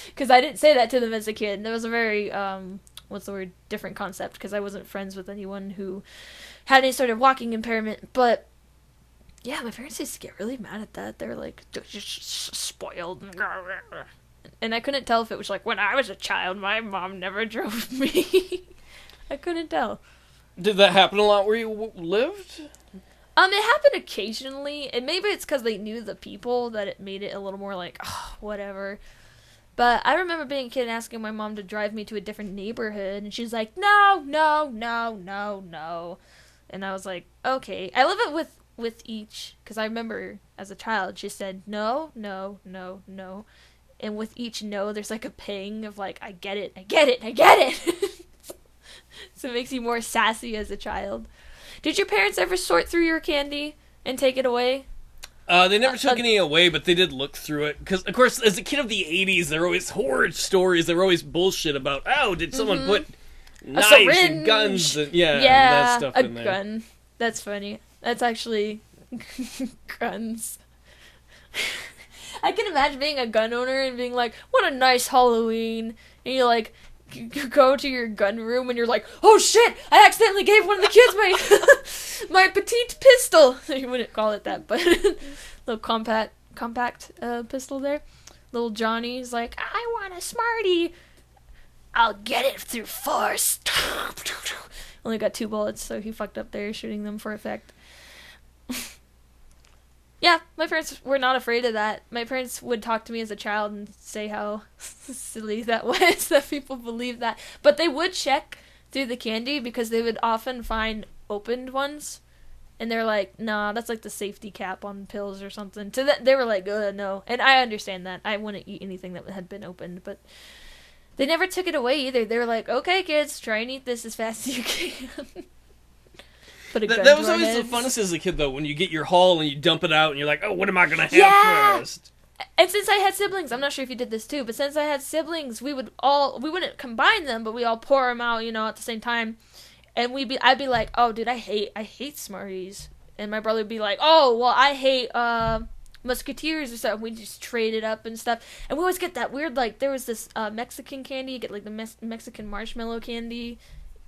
Because I didn't say that to them as a kid. That was a very, different concept, because I wasn't friends with anyone who had any sort of walking impairment. But, yeah, my parents used to get really mad at that. They were like, just spoiled. And I couldn't tell if it was like, when I was a child, my mom never drove me. I couldn't tell. Did that happen a lot where you lived? It happened occasionally, and maybe it's because they knew the people that it made it a little more like, oh, whatever. But I remember being a kid and asking my mom to drive me to a different neighborhood, and she's like, no, no, no, no, no. And I was like, okay. I love it with each, because I remember as a child, she said, no, no, no, no. And with each no, there's like a ping of like, I get it, I get it, I get it. So it makes you more sassy as a child. Did your parents ever sort through your candy and take it away? They never took any away, but they did look through it. Because, of course, as a kid of the 80s, there were always horror stories. There were always bullshit about, oh, did someone put knives and guns and, and that stuff in there. A gun. That's funny. That's actually guns. I can imagine being a gun owner and being like, what a nice Halloween. And you like, you go to your gun room and you're like, oh shit, I accidentally gave one of the kids my petite pistol. You wouldn't call it that, but little compact pistol there. Little Johnny's like, I want a Smartie. I'll get it through force. Only got 2 bullets, so he fucked up there shooting them for effect. Yeah, my parents were not afraid of that. My parents would talk to me as a child and say how silly that was, that people believed that. But they would check through the candy because they would often find opened ones. And they're like, nah, that's like the safety cap on pills or something. So they were like, no. And I understand that. I wouldn't eat anything that had been opened. But they never took it away either. They were like, okay, kids, try and eat this as fast as you can. That was always the funnest as a kid, though, when you get your haul and you dump it out and you're like, oh, what am I going to have first? And since I had siblings, I'm not sure if you did this too, but since I had siblings, we wouldn't combine them, but we all pour them out, at the same time. And I'd be like, oh, dude, I hate Smarties. And my brother would be like, oh, well, I hate Musketeers or something. We just trade it up and stuff. And we always get that weird, like, there was this Mexican candy. You get, like, the Mexican marshmallow candy.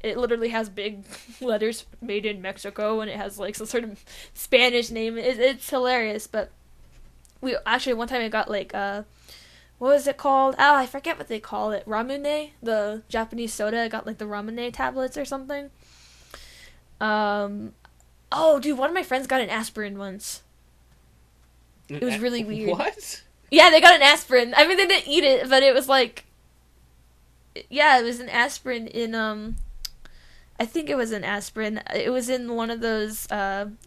It literally has big letters, made in Mexico, and it has, like, some sort of Spanish name. It's hilarious, but we actually, one time I got, like, what was it called? Oh, I forget what they call it. Ramune, the Japanese soda. I got, like, the Ramune tablets or something. Oh, dude, one of my friends got an aspirin once. It was really weird. What? Yeah, they got an aspirin. I mean, they didn't eat it, but it was, like, yeah, it was an aspirin in, I think it was an aspirin. It was in one of those,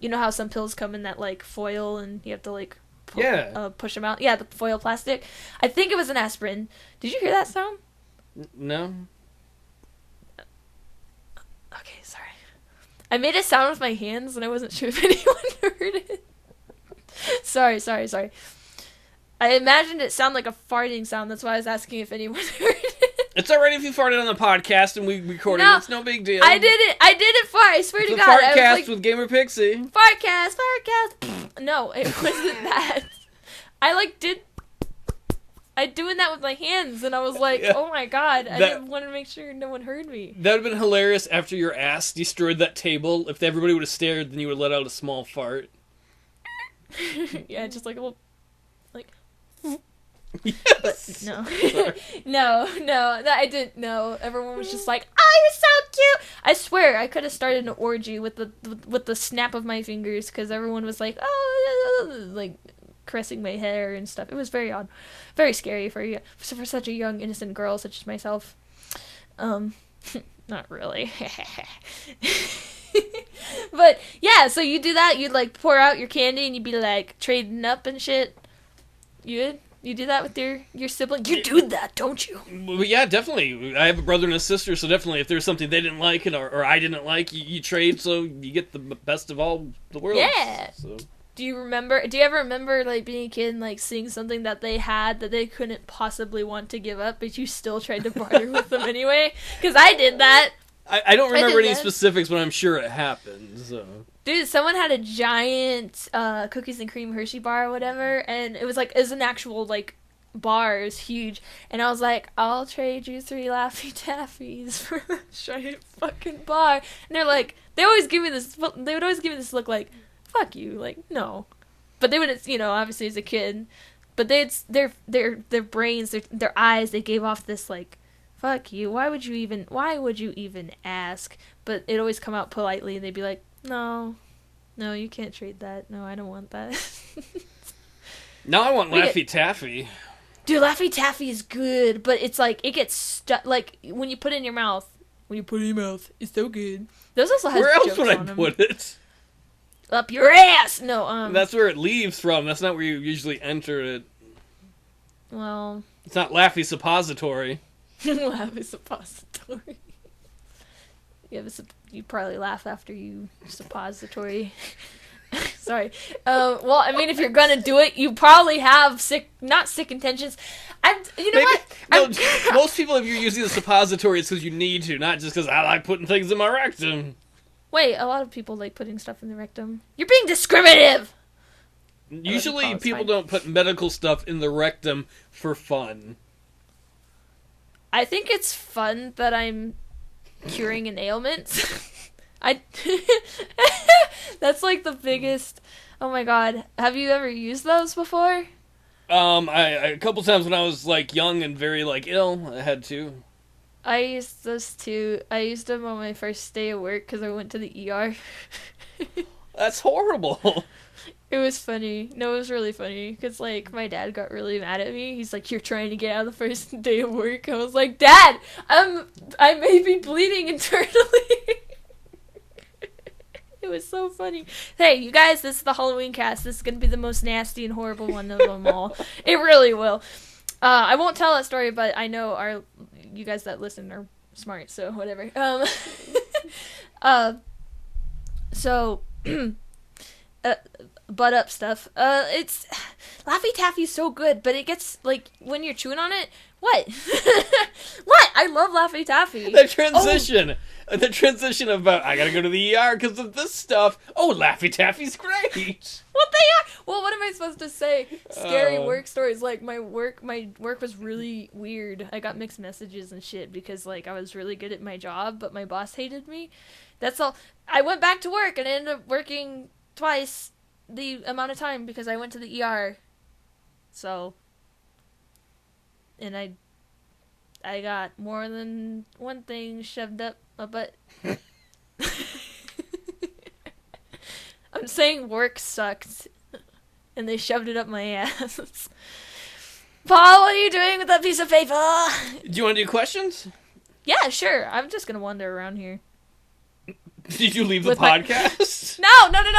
you know how some pills come in that, like, foil and you have to, like, push them out? Yeah, the foil plastic. I think it was an aspirin. Did you hear that sound? No. Okay, sorry. I made a sound with my hands and I wasn't sure if anyone heard it. Sorry. I imagined it sounded like a farting sound. That's why I was asking if anyone heard it. It's alright if you farted on the podcast and we recorded it. It's no big deal. I did it fart. I swear to God. Fartcast like, with Gamerpixie. Fartcast. No, it wasn't that. I doing that with my hands, and I was like, oh my God, I didn't want to make sure no one heard me. That would have been hilarious after your ass destroyed that table. If everybody would have stared, then you would let out a small fart. Yeah, just like a little, like... Yes. But no, I didn't know. Everyone was just like, "Oh, you're so cute!" I swear, I could have started an orgy with the snap of my fingers because everyone was like, "Oh," like caressing my hair and stuff. It was very odd, very scary for such a young innocent girl such as myself. Not really. But yeah, so you do that. You'd like pour out your candy and you'd be like trading up and shit. You do that with your sibling? You do that, don't you? Well, yeah, definitely. I have a brother and a sister, so definitely if there's something they didn't like or I didn't like, you trade so you get the best of all the worlds. Yeah. So. Do you ever remember like being a kid and like seeing something that they had that they couldn't possibly want to give up, but you still tried to barter with them anyway? Because I did that. I don't remember any specifics, but I'm sure it happened. So. Dude, someone had a giant cookies and cream Hershey bar or whatever, and it was an actual like bar. It was huge, and I was like, I'll trade you 3 Laffy Taffies for a giant fucking bar. And they're like, they would always give me this look like, fuck you, like, no. But they wouldn't, obviously as a kid, but their brains, their eyes, they gave off this like, fuck you, why would you even ask? But it'd always come out politely, and they'd be like, no, you can't trade that. No, I don't want that. No, I want Laffy Taffy. Dude, Laffy Taffy is good, but it's like, it gets stuck, like, when you put it in your mouth. When you put it in your mouth, it's so good. Those also has Where else jokes would I on them. put it? Up your ass! No, That's where it leaves from. That's not where you usually enter it. Well... It's not Laffy Suppository. Laffy Suppository. Yeah, you probably laugh after you suppository. Sorry. Well, I mean, if you're gonna do it, you probably have not sick intentions. You know what? No, most people, if you're using the suppository, it's because you need to, not just because I like putting things in my rectum. Wait, a lot of people like putting stuff in the rectum. You're being discriminative! Usually, people don't put medical stuff in the rectum for fun. I think it's fun that I'm curing an ailment. That's like the biggest. Oh my god, have you ever used those before? A couple times when I was like young and very like ill, I had to. I used those too. I used them on my first day of work because I went to the ER. That's horrible. It was funny. No, it was really funny because like my dad got really mad at me. He's like, "You're trying to get out of the first day of work." I was like, "Dad, I may be bleeding internally." It was so funny. Hey, you guys, this is the Halloween cast. This is going to be the most nasty and horrible one of them all. It really will. I won't tell that story, but I know you guys that listen are smart, so whatever. Butt up stuff. It's Laffy Taffy's so good, but it gets like when you're chewing on it. What? What? I love Laffy Taffy. The transition. Oh. The transition about I gotta go to the ER because of this stuff. Oh, Laffy Taffy's great. What they are? Well, what am I supposed to say? Scary work stories. Like my work was really weird. I got mixed messages and shit because like I was really good at my job, but my boss hated me. That's all. I went back to work and I ended up working twice the amount of time because I went to the ER. So, and I got more than one thing shoved up my butt. I'm saying work sucked, and they shoved it up my ass. Paul, what are you doing with that piece of paper? Do you want to do questions? Yeah, sure. I'm just gonna wander around here. Did you leave the podcast? No,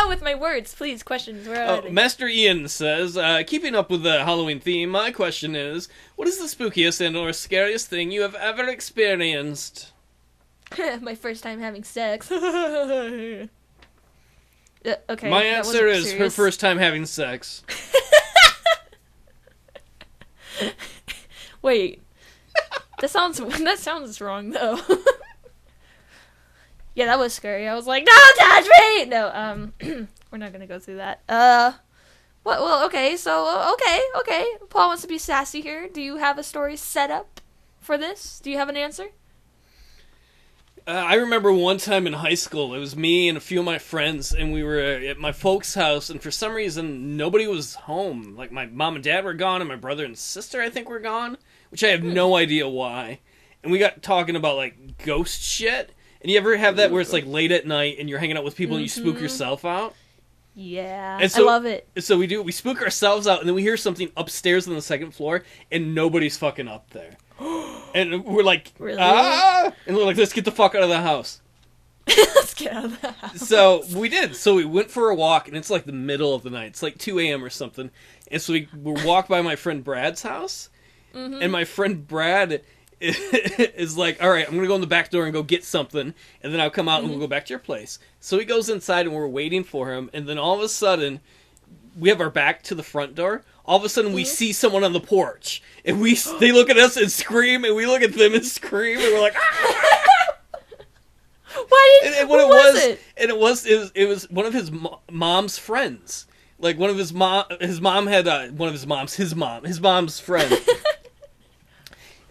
with my words. Please, questions. Where are they? Master Ian says, keeping up with the Halloween theme, my question is, what is the spookiest and or scariest thing you have ever experienced? My first time having sex. Okay. My answer is her first time having sex. Wait. That sounds wrong though. Yeah, that was scary. I was like, "Don't touch me!" No, we're not gonna go through that. What? Well, okay. So, okay. Paul wants to be sassy here. Do you have a story set up for this? Do you have an answer? I remember one time in high school, it was me and a few of my friends, and we were at my folks' house, and for some reason, nobody was home. Like, my mom and dad were gone, and my brother and sister, I think, were gone, which I have no idea why. And we got talking about, like, ghost shit. And you ever have that where it's, like, late at night, and you're hanging out with people, and you spook yourself out? Yeah, and so, I love it. So we spook ourselves out, and then we hear something upstairs on the second floor, and nobody's fucking up there. And we're like, really? Ah! And we're like, let's get the fuck out of the house. Let's get out of the house. So we did. So we went for a walk, and it's like the middle of the night. It's like 2 a.m. or something. And so we walked by my friend Brad's house, and my friend Brad is like, all right, I'm going to go in the back door and go get something, and then I'll come out and we'll go back to your place. So he goes inside, and we're waiting for him, and then all of a sudden, we have our back to the front door. All of a sudden, we see someone on the porch, and they look at us and scream, and we look at them and scream, and we're like, ah! Who was it? And it was one of his mom's friends. Like one of his mom had his mom's friend.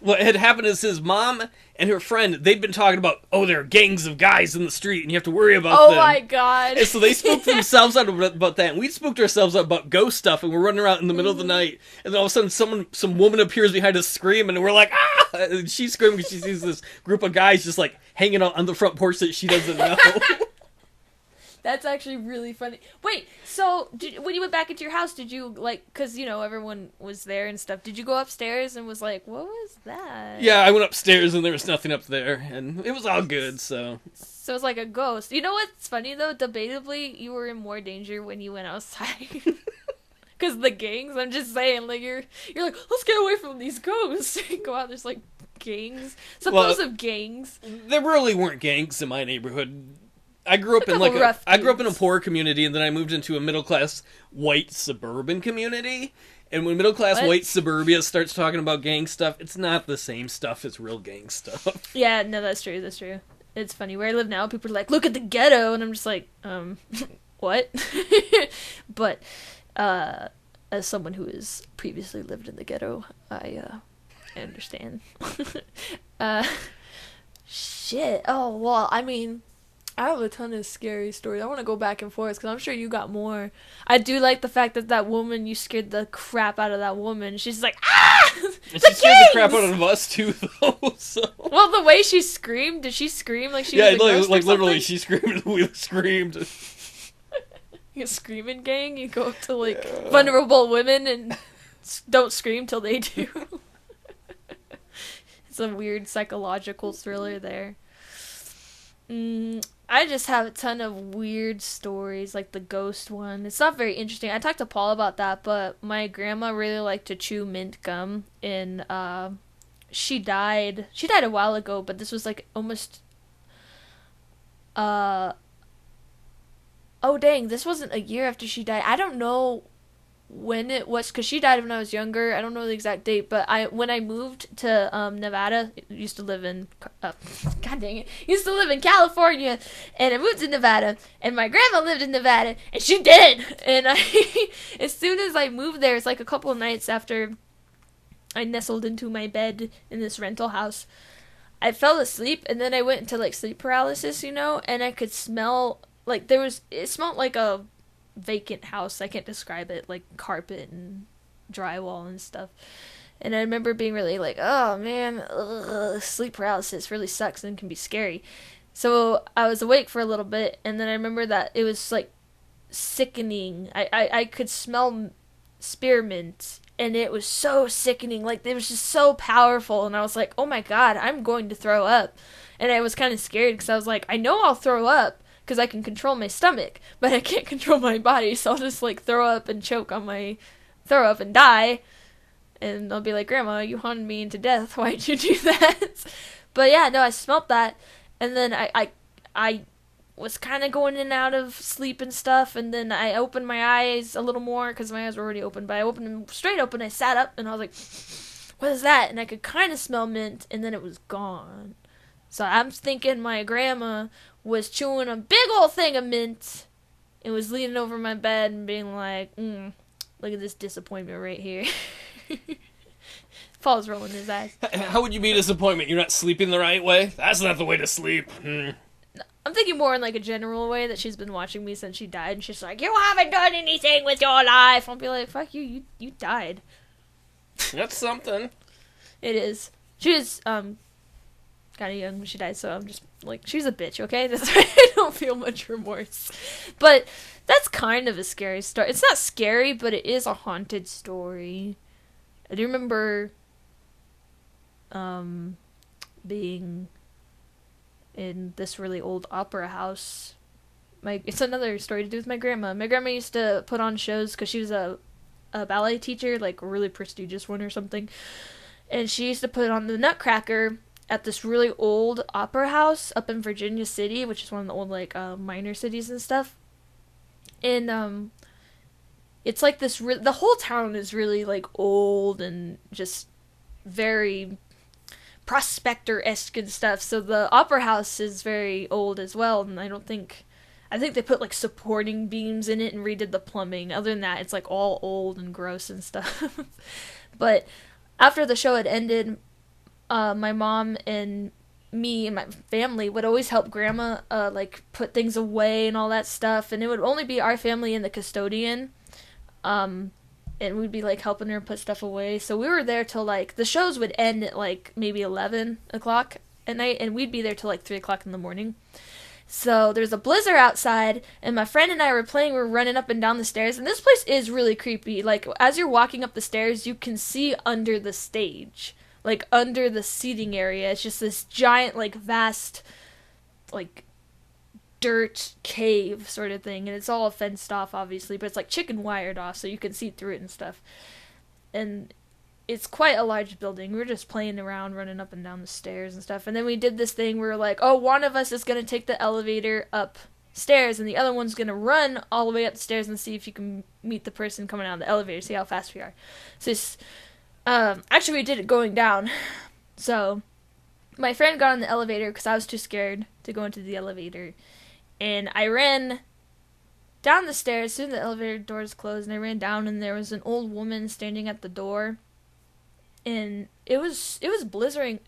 What had happened is his mom and her friend, they'd been talking about, oh, there are gangs of guys in the street, and you have to worry about them. Oh my god. And so they spooked themselves out about that, and we spooked ourselves out about ghost stuff, and we're running around in the middle of the night, and then all of a sudden some woman appears behind us screaming, and we're like, ah! And she's screaming because she sees this group of guys just like hanging out on the front porch that she doesn't know. That's actually really funny. Wait, so when you went back into your house, did you, like, because, you know, everyone was there and stuff, did you go upstairs and was like, what was that? Yeah, I went upstairs and there was nothing up there, and it was all good, so... So it's like a ghost. You know what's funny, though? Debatably, you were in more danger when you went outside. Because the gangs, I'm just saying, like, you're like, let's get away from these ghosts. Go out, there's, like, gangs. Supposed gangs. There really weren't gangs in my neighborhood. I grew up in a poor community, and then I moved into a middle class white suburban community. And when middle class white suburbia starts talking about gang stuff, it's not the same stuff as real gang stuff. Yeah, no, that's true. That's true. It's funny where I live now. People are like, "Look at the ghetto," and I'm just like, what? But as someone who has previously lived in the ghetto, I understand. Shit. Oh well, I mean, I have a ton of scary stories. I want to go back and forth because I'm sure you got more. I do like the fact that woman, you scared the crap out of that woman. She's like, ah! And she scared the crap out of us too, though. So. Well, the way she screamed, did she scream like she was a ghost or literally, something? she screamed. We screamed. You screaming gang? You go up to like vulnerable women and don't scream till they do. It's a weird psychological thriller there. I just have a ton of weird stories, like the ghost one. It's not very interesting. I talked to Paul about that, but my grandma really liked to chew mint gum, and she died. She died a while ago, but this was like almost. Oh dang! This wasn't a year after she died. I don't know when it was, because she died when I was younger. I don't know the exact date, but when I moved to Nevada, used to live in God dang it, used to live in California, and I moved to Nevada, and my grandma lived in Nevada, and she did. And as soon as I moved there, it's like a couple of nights after I nestled into my bed in this rental house, I fell asleep, and then I went into like sleep paralysis, you know, and I could smell like it smelled like a vacant house. I can't describe it, like carpet and drywall and stuff. And I remember being really like, oh man, sleep paralysis really sucks and can be scary. So I was awake for a little bit, and then I remember that it was like sickening. I could smell spearmint, and it was so sickening. Like, it was just so powerful, and I was like, oh my god, I'm going to throw up. And I was kind of scared because I was like, I know I'll throw up because I can control my stomach, but I can't control my body, so I'll just like throw up and choke on my throw up and die. And I'll be like, Grandma, you haunted me into death. Why'd you do that? But yeah, no, I smelt that. And then I was kind of going in and out of sleep and stuff. And then I opened my eyes a little more because my eyes were already open. But I opened them straight open. I sat up and I was like, what is that? And I could kind of smell mint. And then it was gone. So I'm thinking my grandma was chewing a big old thing of mint. And was leaning over my bed and being like, look at this disappointment right here. Paul's rolling his eyes. How would you be a disappointment? You're not sleeping the right way? That's not the way to sleep. I'm thinking more in like a general way that she's been watching me since she died, and she's like, you haven't done anything with your life. I'll be like, fuck you, you died. That's something. It is. She was kind of young when she died, so I'm just like, she's a bitch, okay? That's why I don't feel much remorse. But that's kind of a scary story. It's not scary, but it is a haunted story. I do remember being in this really old opera house. It's another story to do with my grandma. My grandma used to put on shows because she was a ballet teacher, like a really prestigious one or something. And she used to put on the Nutcracker at this really old opera house up in Virginia City, which is one of the old like minor cities and stuff. And it's like this. The whole town is really like old and just very prospector-esque and stuff. So the opera house is very old as well. And I think they put like supporting beams in it and redid the plumbing. Other than that, it's like all old and gross and stuff. But after the show had ended, my mom and me and my family would always help Grandma like put things away and all that stuff. And it would only be our family and the custodian. And we'd be like helping her put stuff away. So we were there till like the shows would end at like maybe 11 o'clock at night, and we'd be there till like 3 o'clock in the morning. So there's a blizzard outside, and my friend and I were playing. We're running up and down the stairs, and this place is really creepy. Like, as you're walking up the stairs, you can see under the stage, like under the seating area. It's just this giant, like, vast, like, dirt cave sort of thing, and it's all fenced off, obviously, but it's like chicken wired off, so you can see through it and stuff. And it's quite a large building. We were just playing around, running up and down the stairs and stuff. And then we did this thing where we were like, oh, one of us is going to take the elevator upstairs, and the other one's going to run all the way up the stairs and see if you can meet the person coming out of the elevator, see how fast we are. So this, actually, we did it going down. So my friend got on the elevator because I was too scared to go into the elevator. And I ran down the stairs, soon the elevator doors closed, and I ran down, and there was an old woman standing at the door. And it was blizzarding.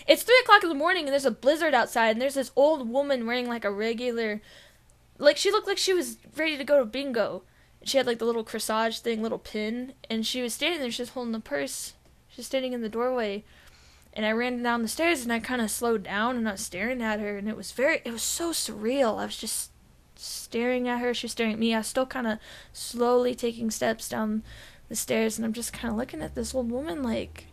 It's 3 o'clock in the morning, and there's a blizzard outside, and there's this old woman wearing like a regular, like she looked like she was ready to go to bingo. She had like the little corsage thing, little pin, and she was standing there, she was holding a purse. She was standing in the doorway, and I ran down the stairs, and I kind of slowed down, and I was staring at her, and it was so surreal. I was just staring at her, she was staring at me. I was still kind of slowly taking steps down the stairs, and I'm just kind of looking at this old woman like,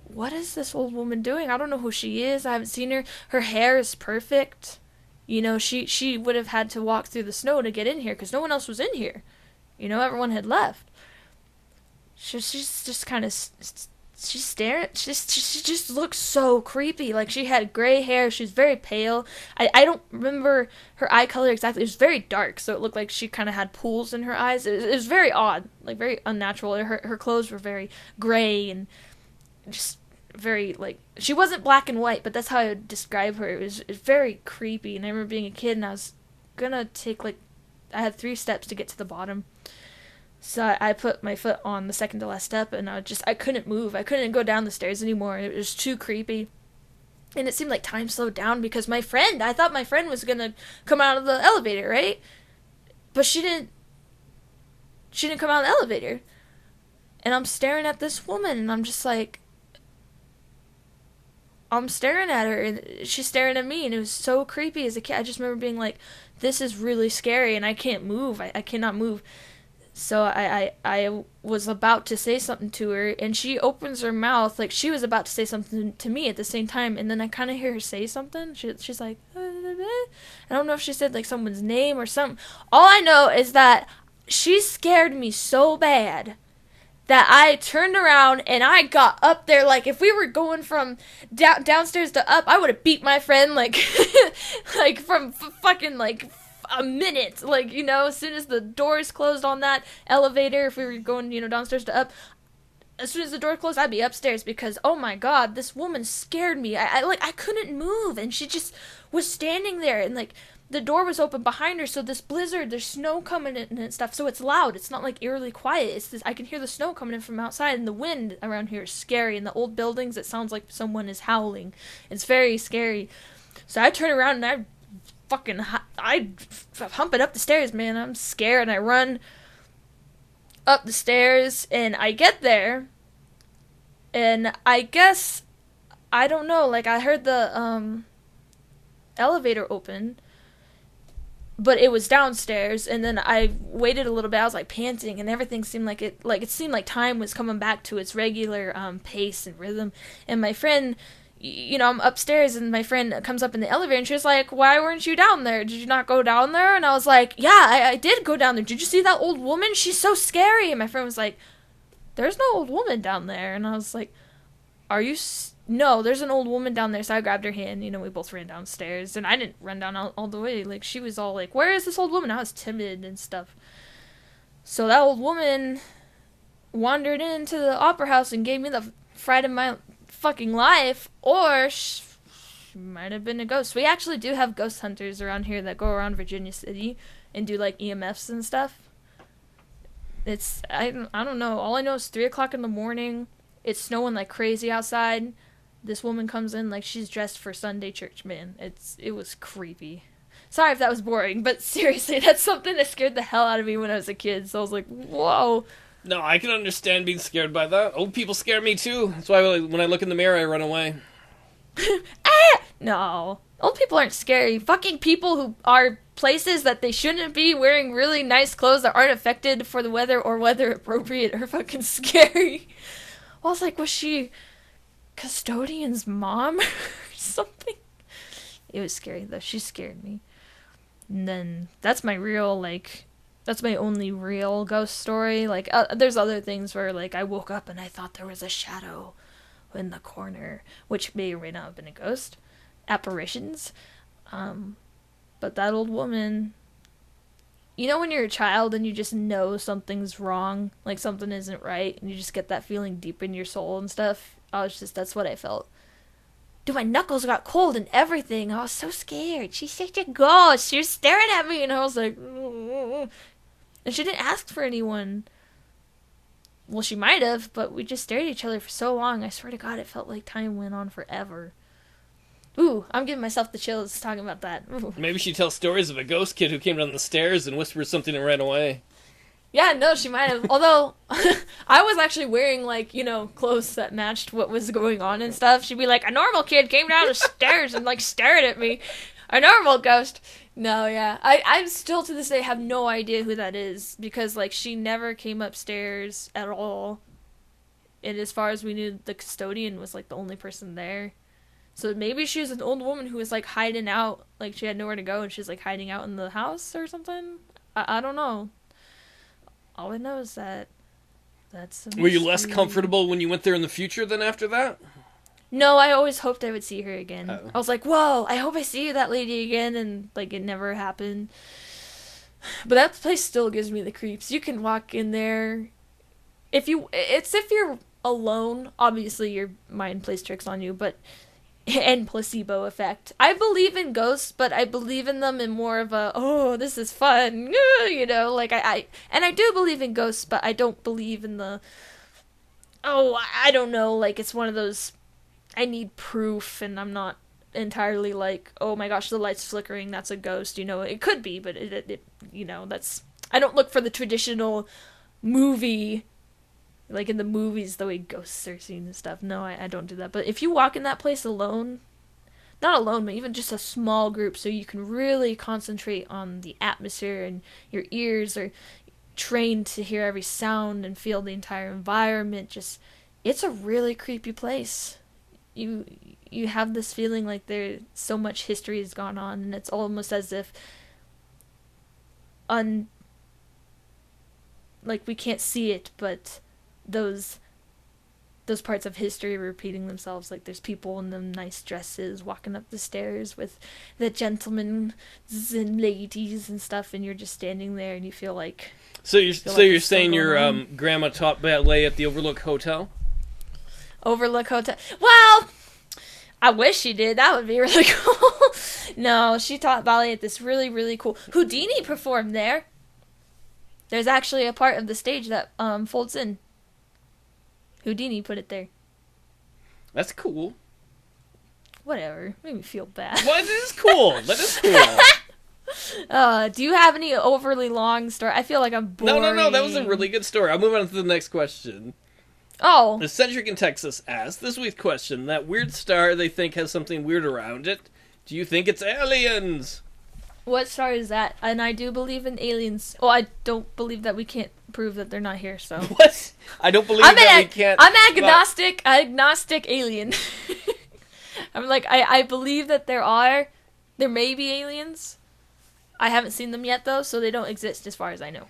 what is this old woman doing? I don't know who she is. I haven't seen her. Her hair is perfect. You know, she would have had to walk through the snow to get in here because no one else was in here. You know, everyone had left. She's just kind of, she's staring. She just looks so creepy. Like, she had gray hair. She was very pale. I don't remember her eye color exactly. It was very dark, so it looked like she kind of had pools in her eyes. It was very odd, like very unnatural. Her clothes were very gray and just very, like, she wasn't black and white, but that's how I would describe her. It was very creepy, and I remember being a kid, and I was gonna take, like, I had 3 steps to get to the bottom. So I put my foot on the second to last step, and I couldn't move. I couldn't go down the stairs anymore. It was too creepy. And it seemed like time slowed down because I thought my friend was going to come out of the elevator, right? But she didn't come out of the elevator. And I'm staring at this woman, and I'm just like, I'm staring at her, and she's staring at me, and it was so creepy as a kid. I just remember being like, this is really scary, and I can't move. I cannot move. So I was about to say something to her, and she opens her mouth like she was about to say something to me at the same time, and then I kind of hear her say something. She's like, I don't know if she said like someone's name or something. All I know is that she scared me so bad that I turned around and I got up there. Like, if we were going from downstairs to up, I would have beat my friend like like from fucking like a minute, like, you know, as soon as the doors closed on that elevator, if we were going, you know, downstairs to up, as soon as the door closed, I'd be upstairs because, oh my god, this woman scared me. I couldn't move, and she just was standing there, and like, the door was open behind her, so this blizzard, there's snow coming in and stuff, so it's loud. It's not like eerily quiet. It's this, I can hear the snow coming in from outside, and the wind around here is scary. In the old buildings, it sounds like someone is howling. It's very scary. So I turn around and I hump it up the stairs, man. I'm scared, and I run up the stairs, and I get there, and I guess, I don't know, like, I heard the elevator open, but it was downstairs, and then I waited a little bit. I was like panting, and everything seemed like it seemed like time was coming back to its regular pace and rhythm. And my friend, you know, I'm upstairs, and my friend comes up in the elevator, and she was like, why weren't you down there? Did you not go down there? And I was like, yeah, I did go down there. Did you see that old woman? She's so scary. And my friend was like, there's no old woman down there. And I was like, no, there's an old woman down there. So I grabbed her hand, you know, we both ran downstairs, and I didn't run down all the way. Like, she was all like, where is this old woman? I was timid and stuff. So that old woman wandered into the opera house and gave me the fright of my fucking life, or she might have been a ghost. We actually do have ghost hunters around here that go around Virginia City and do like EMFs and stuff. It's, I don't know. All I know is 3 o'clock in the morning. It's snowing like crazy outside. This woman comes in like she's dressed for Sunday church, man. It was creepy. Sorry if that was boring, but seriously, that's something that scared the hell out of me when I was a kid. So I was like, whoa. No, I can understand being scared by that. Old people scare me too. That's why when I look in the mirror, I run away. No. Old people aren't scary. Fucking people who are places that they shouldn't be wearing really nice clothes that aren't affected for the weather or weather appropriate are fucking scary. I was like, was she custodian's mom or something? It was scary though. She scared me. And then that's my only real ghost story. Like, there's other things where, like, I woke up and I thought there was a shadow in the corner, which may or may not have been a ghost. Apparitions. But that old woman, you know when you're a child and you just know something's wrong, like something isn't right, and you just get that feeling deep in your soul and stuff? That's what I felt. Dude, my knuckles got cold and everything. I was so scared. She's such a ghost. She was staring at me, and I was like, and she didn't ask for anyone. Well, she might have, but we just stared at each other for so long. I swear to God, it felt like time went on forever. Ooh, I'm giving myself the chills talking about that. Ooh. Maybe she tells stories of a ghost kid who came down the stairs and whispered something and ran away. Yeah, no, she might have. Although, I was actually wearing, like, clothes that matched what was going on and stuff. She'd be like, a normal kid came down the stairs and, like, stared at me. A normal ghost. No, yeah. I still, to this day, have no idea who that is. Because, like, she never came upstairs at all. And as far as we knew, the custodian was, like, the only person there. So maybe she was an old woman who was, like, hiding out. Like, she had nowhere to go and she's, like, hiding out in the house or something. I don't know. All I know is that that's Were you less comfortable when you went there in the future than after that? No, I always hoped I would see her again. Oh. I was like, whoa, I hope I see that lady again, and, like, it never happened. But that place still gives me the creeps. You can walk in there. If you're alone, obviously your mind plays tricks on you, but... And placebo effect. I believe in ghosts, but I believe in them in more of a, oh, this is fun, like I do believe in ghosts, but I don't believe in the, I don't know, like it's one of those, I need proof, and I'm not entirely like, oh my gosh, the light's flickering, that's a ghost, it could be, but it that's, I don't look for the traditional movie, like in the movies, the way ghosts are seen and stuff. No, I don't do that. But if you walk in that place alone, not alone, but even just a small group, so you can really concentrate on the atmosphere and your ears are trained to hear every sound and feel the entire environment. It's a really creepy place. You have this feeling like there's so much history has gone on, and it's almost as if like we can't see it, but those parts of history repeating themselves. Like there's people in them nice dresses walking up the stairs with the gentlemen and ladies and stuff, and you're just standing there and you feel like. So you're saying your grandma taught ballet at the Overlook Hotel? Overlook Hotel. Well, I wish she did. That would be really cool. No, she taught ballet at this really, really cool. Houdini performed there. There's actually a part of the stage that folds in. Houdini put it there. That's cool. Whatever. Made me feel bad. Well, that is cool. That is cool. Do you have any overly long story? I feel like I'm boring. No. That was a really good story. I'll move on to the next question. Oh. The Cedric in Texas asked, this week's question, that weird star they think has something weird around it. Do you think it's aliens? What star is that? And I do believe in aliens. Oh, I don't believe that we can't prove that they're not here, so. What? I don't believe that we can't. I'm agnostic. Agnostic alien. I'm like, I believe that there may be aliens. I haven't seen them yet, though, so they don't exist as far as I know.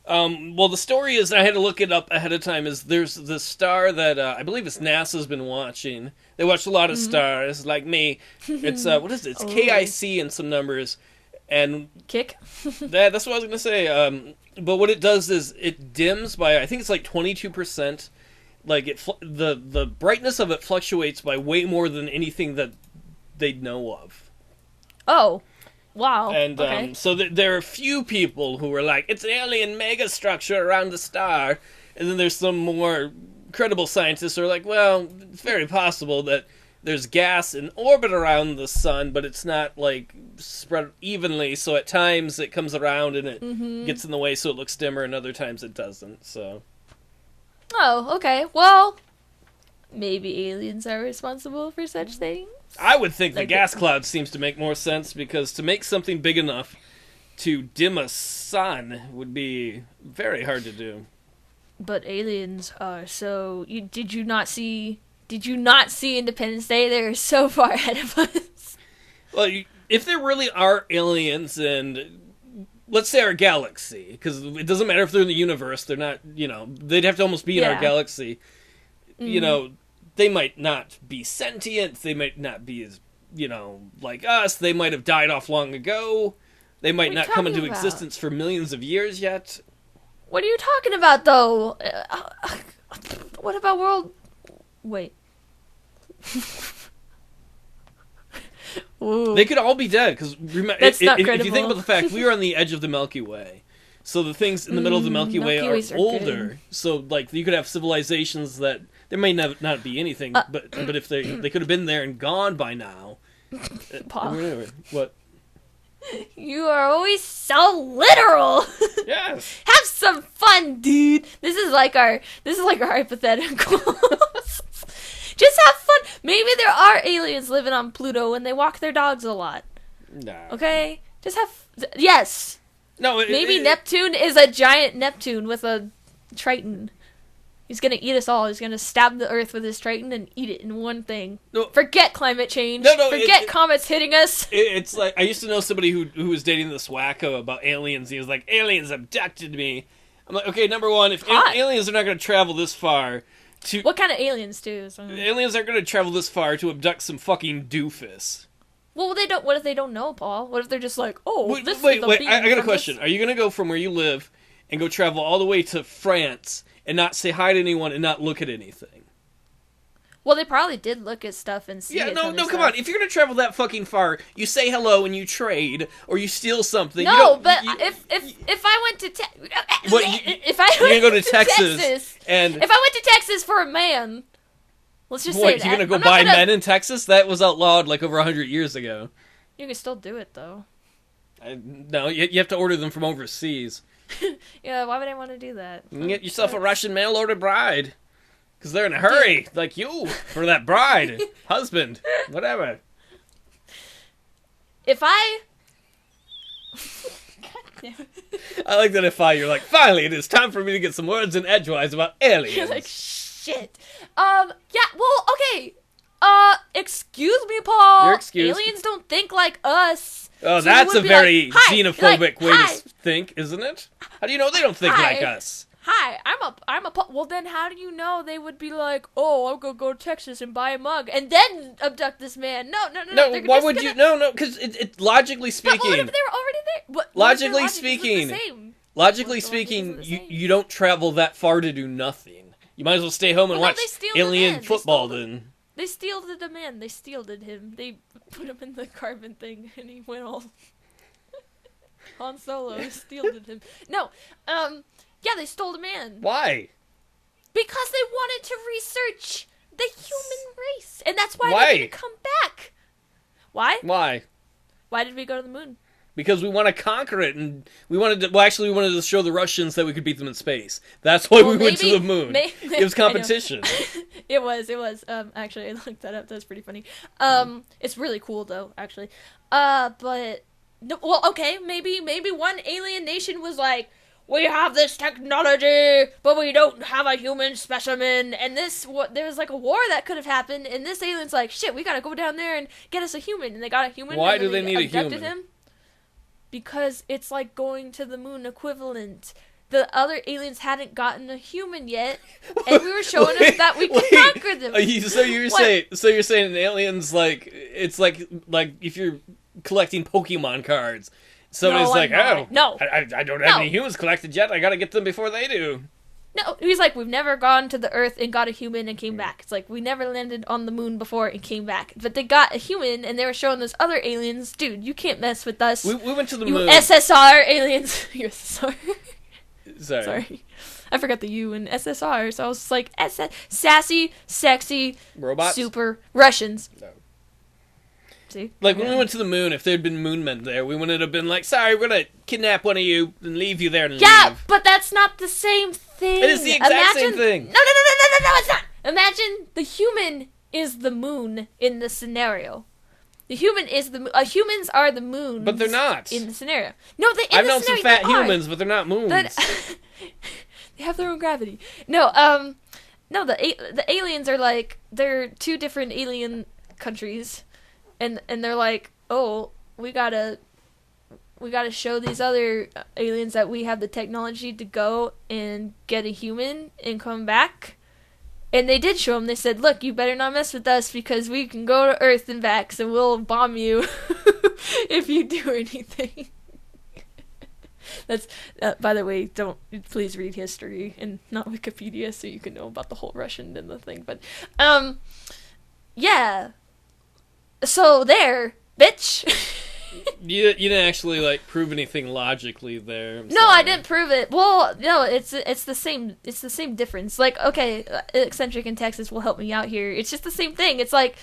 Well, the story is, I had to look it up ahead of time, is there's this star that I believe it's NASA's been watching. They watch a lot of stars, like me. It's, what is it? It's KIC and some numbers. And Kick? that's what I was going to say. But what it does is it dims by, I think it's like 22%. Like, the brightness of it fluctuates by way more than anything that they'd know of. Oh. Wow. And okay. So there are a few people who are like, it's an alien megastructure around the star. And then there's some more credible scientists who are like, well, it's very possible that there's gas in orbit around the sun, but it's not, like, spread evenly. So at times it comes around and it gets in the way so it looks dimmer, and other times it doesn't. So. Oh, okay. Well, maybe aliens are responsible for such things. I would think the Like gas cloud seems to make more sense, because to make something big enough to dim a sun would be very hard to do. But aliens are so... Did you not see Independence Day? They're so far ahead of us. Well, if there really are aliens in, let's say, our galaxy, because it doesn't matter if they're in the universe, they're not, they'd have to almost be in our galaxy. Mm-hmm. They might not be sentient, they might not be as, like us, they might have died off long ago, they might not come into existence for millions of years yet. What are you talking about, though? What about world... Wait. They could all be dead, because if you think about the fact, we are on the edge of the Milky Way. So the things in the middle of the Milky Way are older. Good. So, like, you could have civilizations that... There may not be anything, but if they could have been there and gone by now... Paul. What? You are always so literal. Yes. Have some fun, dude. This is like our hypothetical. Just have fun. Maybe there are aliens living on Pluto and they walk their dogs a lot. No. Okay? Just have... Yes. No. Maybe Neptune is a giant Neptune with a Triton. He's gonna eat us all. He's gonna stab the Earth with his Triton and eat it in one thing. No. Forget climate change. Forget comets hitting us. It's like, I used to know somebody who was dating this wacko about aliens. He was like, aliens abducted me. I'm like, okay, number one, if aliens are not gonna travel this far to... What kind of aliens, too? Aliens aren't gonna travel this far to abduct some fucking doofus. Well, they don't. What if they don't know, Paul? What if they're just like, wait, I got a question. Are you gonna go from where you live and go travel all the way to France and not say hi to anyone and not look at anything? Well, they probably did look at stuff and see. Yeah, no, come on. If you're gonna travel that fucking far, you say hello and you trade, or you steal something. No, but if I went to you're gonna go to Texas, and if I went to Texas for a man, let's just say that. You're gonna go buy men in Texas? That was outlawed like over 100 years ago. You can still do it though. No, you have to order them from overseas. Yeah, why would I want to do that? You can get yourself a Russian mail-order bride. Because they're in a hurry, like you, for that bride, husband, whatever. If I... God damn it. I like that you're like, finally, it is time for me to get some words in edgewise about aliens. You're like, shit. Yeah, well, okay. Excuse me, Paul. You're excused. Aliens don't think like us. Oh, so that's a very xenophobic way to think, isn't it? How do you know they don't think like us? Hi, I'm a well, then how do you know they would be like, oh, I'll go to Texas and buy a mug and then abduct this man? No. Why would you? No, because it logically speaking. But what if they're already there? Logically speaking, you don't travel that far to do nothing. You might as well stay home and watch alien football then. They stealed the man. They stealed him. They put him in the carbon thing and he went all Han Solo. Stealed him. No, yeah, they stole the man. Why? Because they wanted to research the human race. And that's why they didn't come back. Why? Why did we go to the moon? Because we want to conquer it, and we wanted to show the Russians that we could beat them in space. That's why we went to the moon. It was competition. It was. Actually, I looked that up. That's pretty funny. It's really cool, though, actually. But, well, okay, maybe one alien nation was like, we have this technology, but we don't have a human specimen. And there was like a war that could have happened. And this alien's like, shit, we gotta go down there and get us a human. And they got a human. Why do they need a human? Him because it's like going to the moon equivalent. The other aliens hadn't gotten a human yet, and we were showing us that we could conquer them. So you're saying an alien's like, it's like if you're collecting Pokemon cards. Somebody's like, I don't have any humans collected yet. I gotta get them before they do. No, he's like, we've never gone to the Earth and got a human and came back. It's like, we never landed on the moon before and came back. But they got a human, and they were showing those other aliens, dude, you can't mess with us. We went to the moon. SSR aliens. You're sorry. Sorry. I forgot the U in SSR, so I was like, sassy, sexy, robots? super Russians. No. See? Like, when we went to the moon, if there'd been moon men there, we wouldn't have been like, sorry, we're gonna kidnap one of you and leave you there and leave. Yeah, but that's not the same thing. It is the exact same thing. No, it's not. Imagine the human is the moon in the scenario. The human is the humans are the moon, but they're not in the scenario. No, I've known some fat humans, but they're not moons. They have their own gravity. No, no, the aliens are like, they're two different alien countries, and they're like, oh, we gotta show these other aliens that we have the technology to go and get a human and come back. And they did show them. They said, look, you better not mess with us because we can go to Earth and back, so we'll bomb you if you do anything. That's, by the way, please read history and not Wikipedia so you can know about the whole Russian and the thing. But, yeah. So there, bitch. You didn't actually, like, prove anything logically there. No, I didn't prove it. Well, no, it's the same difference. Like, okay, Eccentric in Texas will help me out here. It's just the same thing. It's like,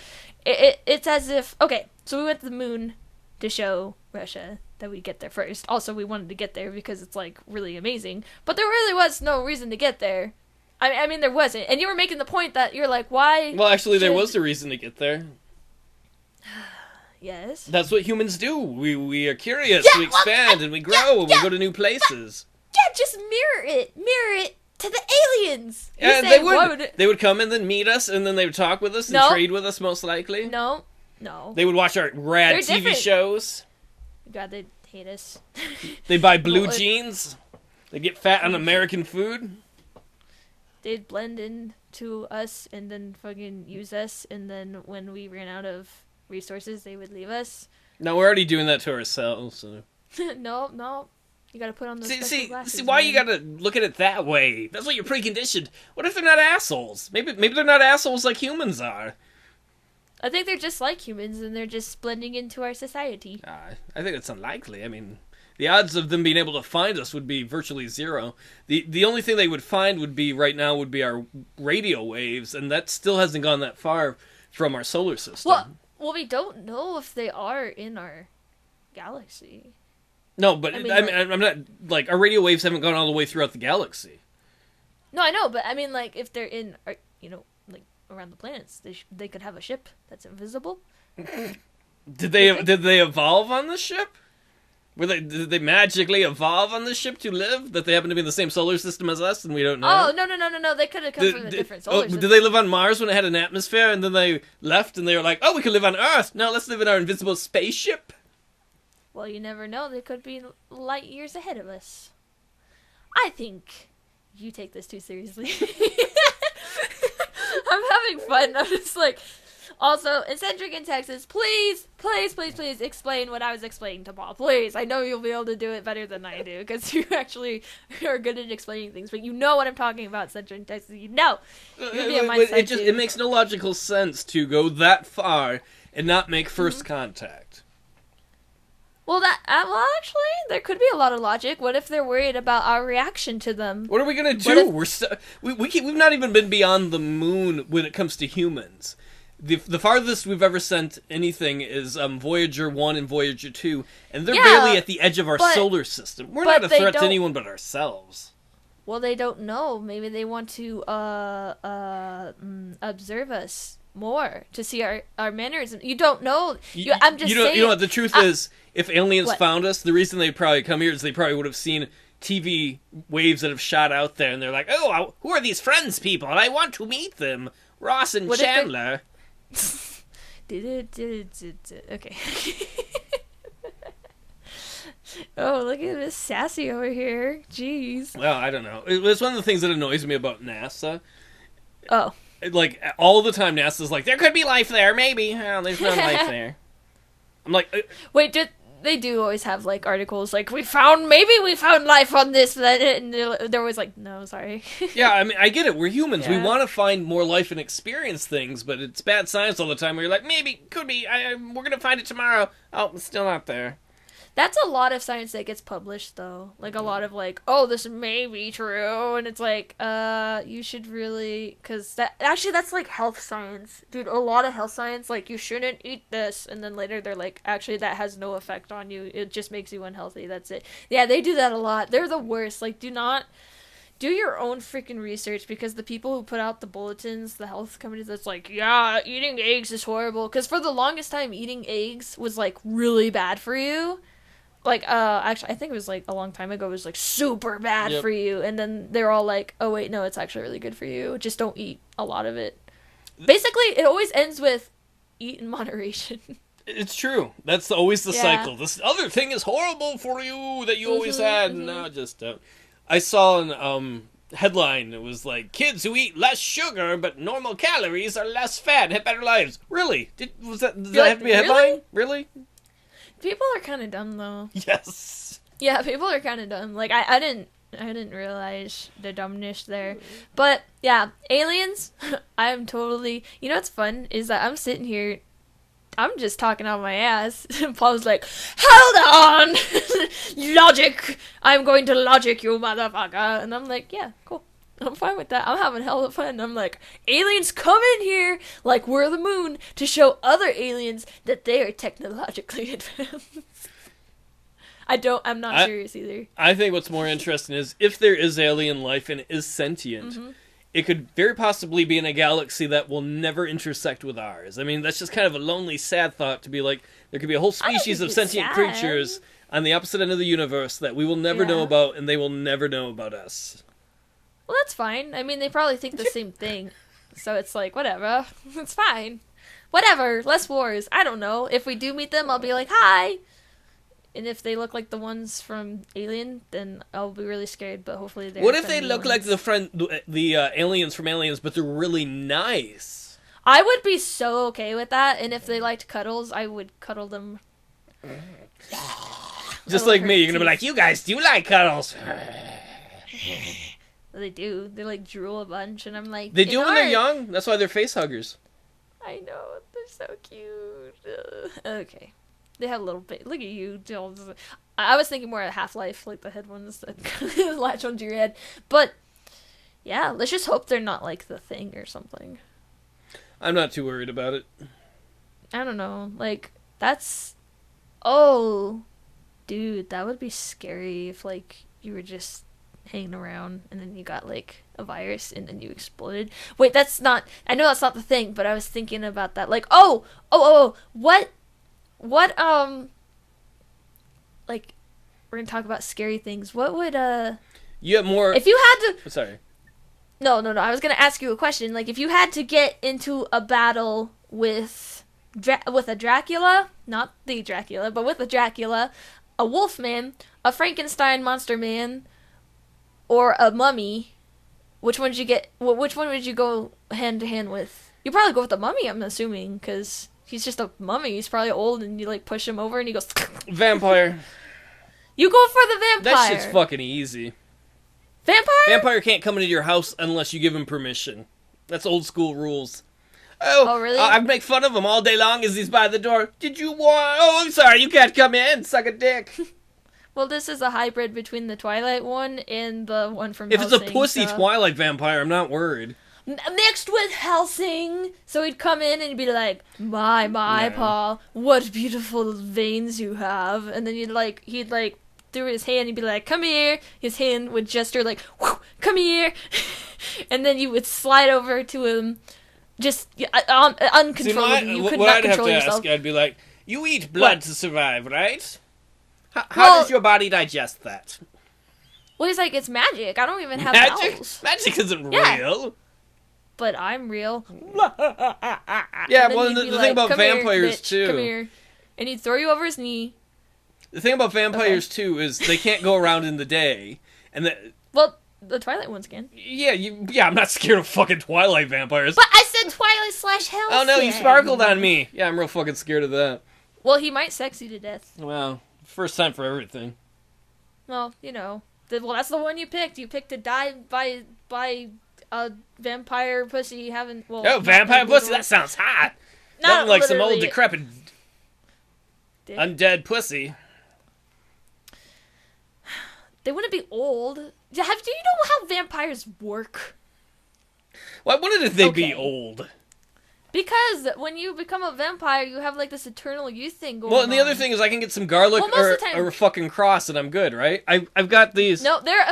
it's as if, okay, so we went to the moon to show Russia that we get there first. Also, we wanted to get there because it's, like, really amazing. But there really was no reason to get there. I mean, there wasn't. And you were making the point that you're like, why? Well, actually, there was a reason to get there. Yes. That's what humans do. We are curious, we expand, and we grow, and we go to new places. Yeah, just mirror it to the aliens. And they would come and then meet us, and then they would talk with us and trade with us, most likely. No. They would watch our rad TV shows. God, they'd hate us. They buy blue jeans. They get fat on American food. They'd blend into us and then fucking use us, and then when we ran out of resources, they would leave us. No, we're already doing that to ourselves. So. No. You gotta put on those special glasses. See, why you gotta look at it that way? That's what you're preconditioned. What if they're not assholes? Maybe they're not assholes like humans are. I think they're just like humans, and they're just blending into our society. I think it's unlikely. I mean, the odds of them being able to find us would be virtually zero. The only thing they would find would be our radio waves, and that still hasn't gone that far from our solar system. Well, we don't know if they are in our galaxy. No, but I'm not, like, our radio waves haven't gone all the way throughout the galaxy. No, I know, but I mean, like, if they're in, like, around the planets, they could have a ship that's invisible. Did they evolve on the ship? Did they magically evolve on the ship to live? That they happen to be in the same solar system as us and we don't know? Oh, no. They could have come from a different solar system. Did they live on Mars when it had an atmosphere and then they left and they were like, oh, we could live on Earth. No, let's live in our invisible spaceship? Well, you never know. They could be light years ahead of us. I think you take this too seriously. I'm having fun. I'm just like... Also, Eccentric in Texas, please explain what I was explaining to Paul. Please. I know you'll be able to do it better than I do, because you actually are good at explaining things, but you know what I'm talking about, Eccentric in Texas. You know. It makes no logical sense to go that far and not make first contact. Well, actually, there could be a lot of logic. What if they're worried about our reaction to them? What are we going to do? We've not even been beyond the moon when it comes to humans. The farthest we've ever sent anything is Voyager 1 and Voyager 2, and they're barely at the edge of our solar system. We're not a threat to anyone but ourselves. Well, they don't know. Maybe they want to observe us more, to see our mannerisms. You don't know. I'm just saying. You know what? The truth is, if aliens found us, the reason they'd probably come here is they probably would have seen TV waves that have shot out there, and they're like, oh, who are these friends people? I want to meet them. Ross and Chandler. Okay. Oh, look at Miss Sassy over here. Jeez. Well, I don't know. It's one of the things that annoys me about NASA. Oh. Like, all the time NASA's like, there could be life there, maybe. Oh, there's no life there. I'm like... Wait, they do always have, like, articles like, we found life on this planet, and they're always like, no, sorry. Yeah, I mean, I get it. We're humans. Yeah. We want to find more life and experience things, but it's bad science all the time where you're like, maybe, could be, we're going to find it tomorrow. Oh, it's still not there. That's a lot of science that gets published, though. Like, a lot of, like, oh, this may be true, and it's like, you should really, because that's, like, health science. Dude, a lot of health science, like, you shouldn't eat this, and then later they're like, actually, that has no effect on you. It just makes you unhealthy. That's it. Yeah, they do that a lot. They're the worst. Like, do not do your own freaking research, because the people who put out the bulletins, the health companies, that's like, yeah, eating eggs is horrible. Because for the longest time, eating eggs was like really bad for you. Like, actually, I think it was like a long time ago, it was like super bad for you. And then they're all like, oh, wait, no, it's actually really good for you. Just don't eat a lot of it. Basically, it always ends with eat in moderation. It's true. That's always the cycle. This other thing is horrible for you that you always had. No, just don't. I saw an headline. It was like, kids who eat less sugar but normal calories are less fat and have better lives. Really? Did that have to be a headline? Really? People are kind of dumb, though. Yes. Yeah, people are kind of dumb. Like, I didn't realize the dumbness there. But, yeah, aliens, I'm totally... You know what's fun? Is that I'm sitting here, I'm just talking out my ass. And Paul's like, hold on! Logic! I'm going to logic you, motherfucker! And I'm like, yeah, cool. I'm fine with that. I'm having hell of fun. I'm like, aliens come in here like we're the moon to show other aliens that they are technologically advanced. I'm not serious either. I think what's more interesting is if there is alien life and it is sentient, it could very possibly be in a galaxy that will never intersect with ours. I mean, that's just kind of a lonely, sad thought to be like, there could be a whole species of sentient creatures on the opposite end of the universe that we will never know about, and they will never know about us. Well, that's fine. I mean, they probably think the same thing. So it's like, whatever. It's fine. Whatever. Less wars. I don't know. If we do meet them, I'll be like, hi! And if they look like the ones from Alien, then I'll be really scared, but hopefully they're... What if they look like the aliens from Aliens, but they're really nice? I would be so okay with that, and if they liked cuddles, I would cuddle them. Just like me, you're gonna be like, you guys do like cuddles. They do. They like drool a bunch, and I'm like... They do when they're young. That's why they're face huggers. I know. They're so cute. Okay. They have a little bit. Look at you. I was thinking more of Half-Life, like the head ones that latch onto your head. But, yeah, let's just hope they're not like the Thing or something. I'm not too worried about it. I don't know. Like, that's... Oh, dude, that would be scary if, like, you were just hanging around and then you got, like, a virus and then you exploded. Wait, that's not... I know that's not the Thing, but I was thinking about that. Like, what, like, we're gonna talk about scary things. What would, You have more... If you had to... Sorry. No, I was gonna ask you a question. Like, if you had to get into a battle with a Dracula, not the Dracula, but with a Dracula, a Wolfman, a Frankenstein monster man, or a mummy, which one would you go hand to hand with? You'd probably go with the mummy, I'm assuming, because... He's just a mummy. He's probably old, and you, like, push him over, and he goes... Vampire. You go for the vampire. That shit's fucking easy. Vampire? Vampire can't come into your house unless you give him permission. That's old school rules. Oh, really? I make fun of him all day long as he's by the door. Did you want... Oh, I'm sorry, you can't come in. Suck a dick. Well, this is a hybrid between the Twilight one and the one from If Hellsing, it's a pussy Twilight vampire, I'm not worried. Mixed with Hellsing, so he'd come in and he'd be like, my, Paul, what beautiful veins you have, and then he'd through his hand, he'd be like, come here, his hand would gesture like, whoo, come here, and then you would slide over to him, just uncontrollably. You could not control yourself. I'd be like, you eat blood to survive, right? How does your body digest that? Well, he's like, it's magic. I don't even have bowels. Magic isn't real. But I'm real. Yeah, well, the thing about vampires, too... Come here. And he'd throw you over his knee. The thing about vampires, too, is they can't go around in the day. Well, the Twilight ones can. Yeah, I'm not scared of fucking Twilight vampires. But I said Twilight/Hellsing. Oh, no, you sparkled on me. Yeah, I'm real fucking scared of that. Well, he might sex you to death. Well, first time for everything. Well, you know. That's the one you picked. You picked to die by a vampire pussy having... Well, oh, vampire pussy? That sounds hot. Nothing like some old decrepit undead pussy. They wouldn't be old. Do you know how vampires work? Why wouldn't they be old? Because when you become a vampire, you have like this eternal youth thing going on. Well, and the other thing is I can get some garlic or a fucking cross and I'm good, right? I've got these. No, they're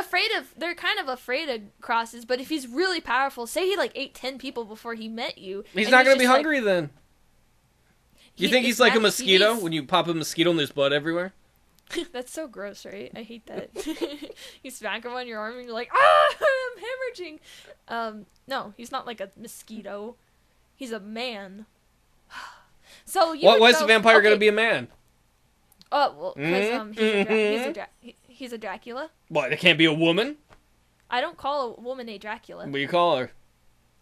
kind of afraid of crosses, but if he's really powerful, say he like ate 10 people before he met you. He's not going to be hungry then. You think he's like a mosquito when you pop a mosquito and there's blood everywhere? That's so gross, right? I hate that. You smack him on your arm and you're like, ah, I'm hemorrhaging. No, he's not like a mosquito. He's a man. So you. Why is the vampire gonna be a man? Oh, well, because he's a Dracula. What? It can't be a woman? I don't call a woman a Dracula. What do you call her?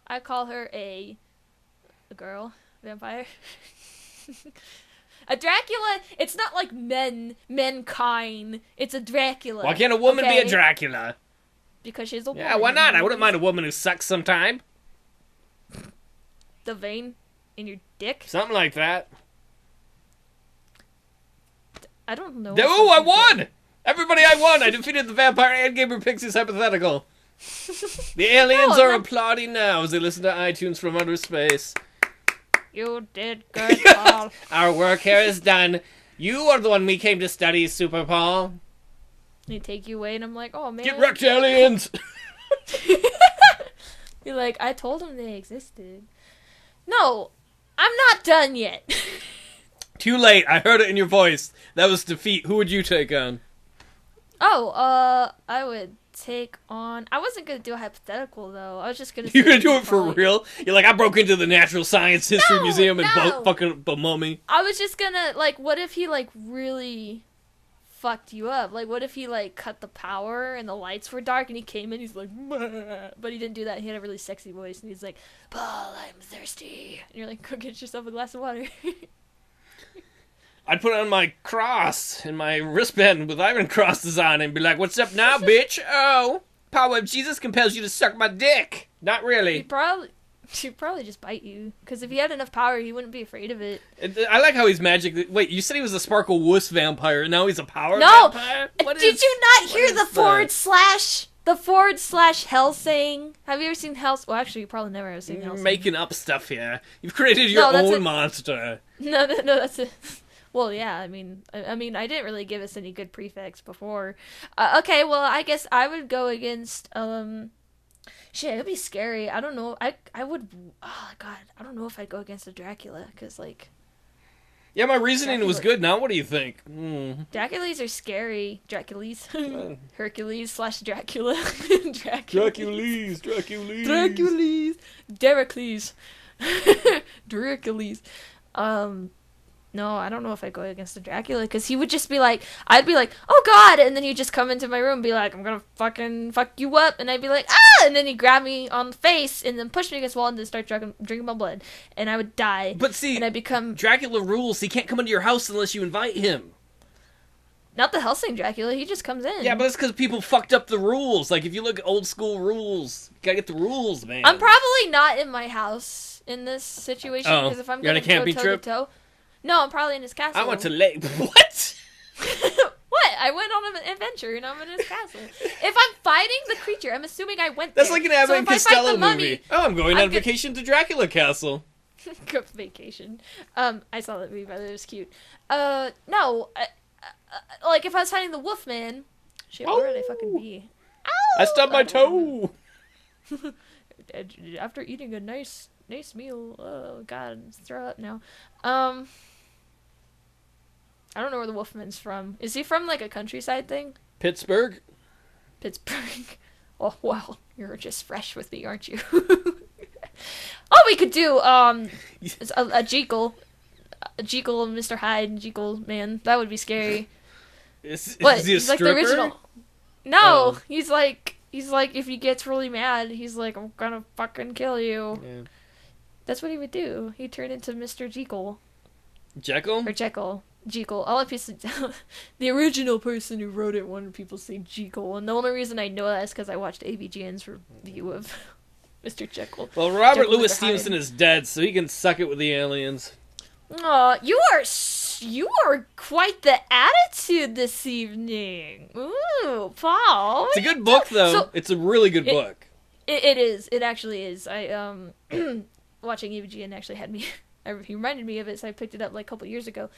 I call her a girl vampire. A Dracula. It's not like mankind. It's a Dracula. Why can't a woman be a Dracula? Because she's a woman. Yeah, why not? I wouldn't mind a woman who sucks sometime. The vein in your dick? Something like that. I don't know. Oh, I won! Everybody, I won! I defeated the vampire and Gamerpixie's hypothetical. The aliens are applauding now as they listen to iTunes from outer space. You did good, Paul. Our work here is done. You are the one we came to study, Super Paul. They take you away and I'm like, oh man. Get wrecked, aliens! You're like, I told them they existed. No, I'm not done yet. Too late. I heard it in your voice. That was defeat. Who would you take on? Oh, I would take on... I wasn't going to do a hypothetical, though. I was just going to... You're going to do it for real? You're like, I broke into the Natural Science History Museum and fucking a mummy. I was just going to, like, what if he, like, really fucked you up? Like, what if he, like, cut the power and the lights were dark and he came in, he's like, bah! But he didn't do that. He had a really sexy voice and he's like, Paul, I'm thirsty. And you're like, go get yourself a glass of water. I'd put on my cross and my wristband with iron crosses on and be like, what's up now, bitch? Oh, power of Jesus compels you to suck my dick. Not really. He'd probably just bite you. Because if he had enough power, he wouldn't be afraid of it. I like how he's magic. Wait, you said he was a Sparkle Wuss vampire, and now he's a power vampire? Did you not hear the / hell saying? Have you ever seen hell? Well, actually, you probably never have seen hell. Making up stuff here. You've created your own monster. No, that's it. Well, yeah, I mean, I didn't really give us any good prefix before. Okay, well, I guess I would go against, shit, it'd be scary. I don't know. I would, oh, God, I don't know if I'd go against a Dracula, because, like... Yeah, my reasoning was good. Now, what do you think? Draculas are scary. Dracules. Hercules / Dracula. Dracules. Deracles. Dracules. No, I don't know if I'd go against a Dracula, because he would just be like, I'd be like, oh God, and then he'd just come into my room and be like, I'm gonna fucking fuck you up, and I'd be like, ah, and then he'd grab me on the face, and then push me against the wall, and then start drinking my blood, and I would die. But see, and I'd become... Dracula rules, he can't come into your house unless you invite him. Not the Hellsing Dracula, he just comes in. Yeah, but it's because people fucked up the rules. Like, if you look at old school rules, you gotta get the rules, man. I'm probably not in my house in this situation, because if I'm gonna go toe-to-toe... No, I'm probably in his castle. I went to What? What? I went on an adventure and I'm in his castle. If I'm fighting the creature, I'm assuming I went there. That's like an Abbott and Costello movie. Oh, I'm going on vacation to Dracula Castle. Go vacation. I saw that movie, by the way. It was cute. No. Like, if I was fighting the Wolfman... Shit, where would I fucking be? Ow! I stubbed my toe! After eating a nice meal... Oh, God. Throw up now. I don't know where the Wolfman's from. Is he from, like, a countryside thing? Pittsburgh. Oh, wow. You're just fresh with me, aren't you? Oh, we could do, a Jekyll. A Jekyll and Mr. Hyde and Jekyll, man. That would be scary. Is he a stripper? Like the original. No, he's like, if he gets really mad, he's like, I'm gonna fucking kill you. Yeah. That's what he would do. He'd turn into Mr. Jekyll. Jekyll? Or Jekyll. Jekyll. All of people, the original person who wrote it wanted people to say Jekyll, and the only reason I know that is because I watched AVGN's review of Mr. Jekyll. Well, Robert Louis Stevenson is dead, so he can suck it with the aliens. Aw, you are quite the attitude this evening. Ooh, Paul. It's a good book, though. It's a really good book. It is. It actually is. watching EVGN actually had me. He reminded me of it, so I picked it up like a couple years ago.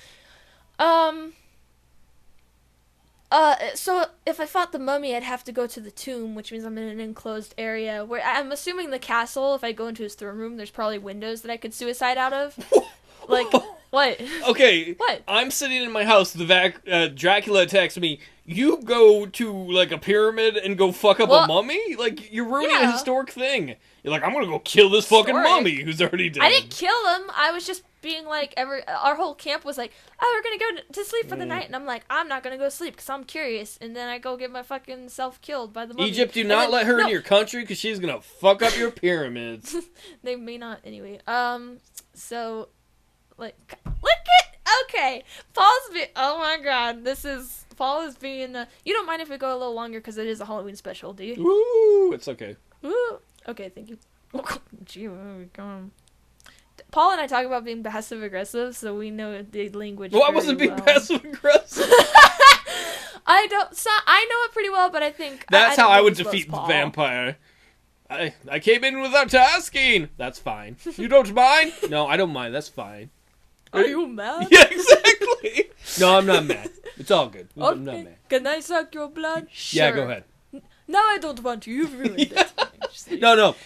So if I fought the mummy, I'd have to go to the tomb, which means I'm in an enclosed area where I'm assuming the castle, if I go into his throne room, there's probably windows that I could suicide out of. Like, what? Okay. What? I'm sitting in my house, Dracula attacks me. You go to, like, a pyramid and go fuck up a mummy? Like, you're ruining a historic thing. You're like, I'm gonna go kill this fucking mummy who's already dead. I didn't kill him. I was just being like, our whole camp was like, oh, we're gonna go to sleep for the night. And I'm like, I'm not gonna go to sleep because I'm curious. And then I go get my fucking self killed by the mummy. Egypt, do not let her in your country because she's gonna fuck up your pyramids. They may not anyway. So, like, look at, okay. Oh my god, Paul is being, you don't mind if we go a little longer because it is a Halloween special, do you? Ooh, it's okay. Ooh. Okay, thank you. Gee, where are we going? Paul and I talk about being passive aggressive, so we know the language. Well, I wasn't being passive aggressive. I know it pretty well, but I think that's how I would defeat the vampire. I came in without asking. That's fine. You don't mind? No, I don't mind. That's fine. Are you mad? Yeah, exactly. No, I'm not mad. It's all good. Okay. I'm not mad. Can I suck your blood? Sure. Yeah, go ahead. No, I don't want you. You've ruined it. No. No.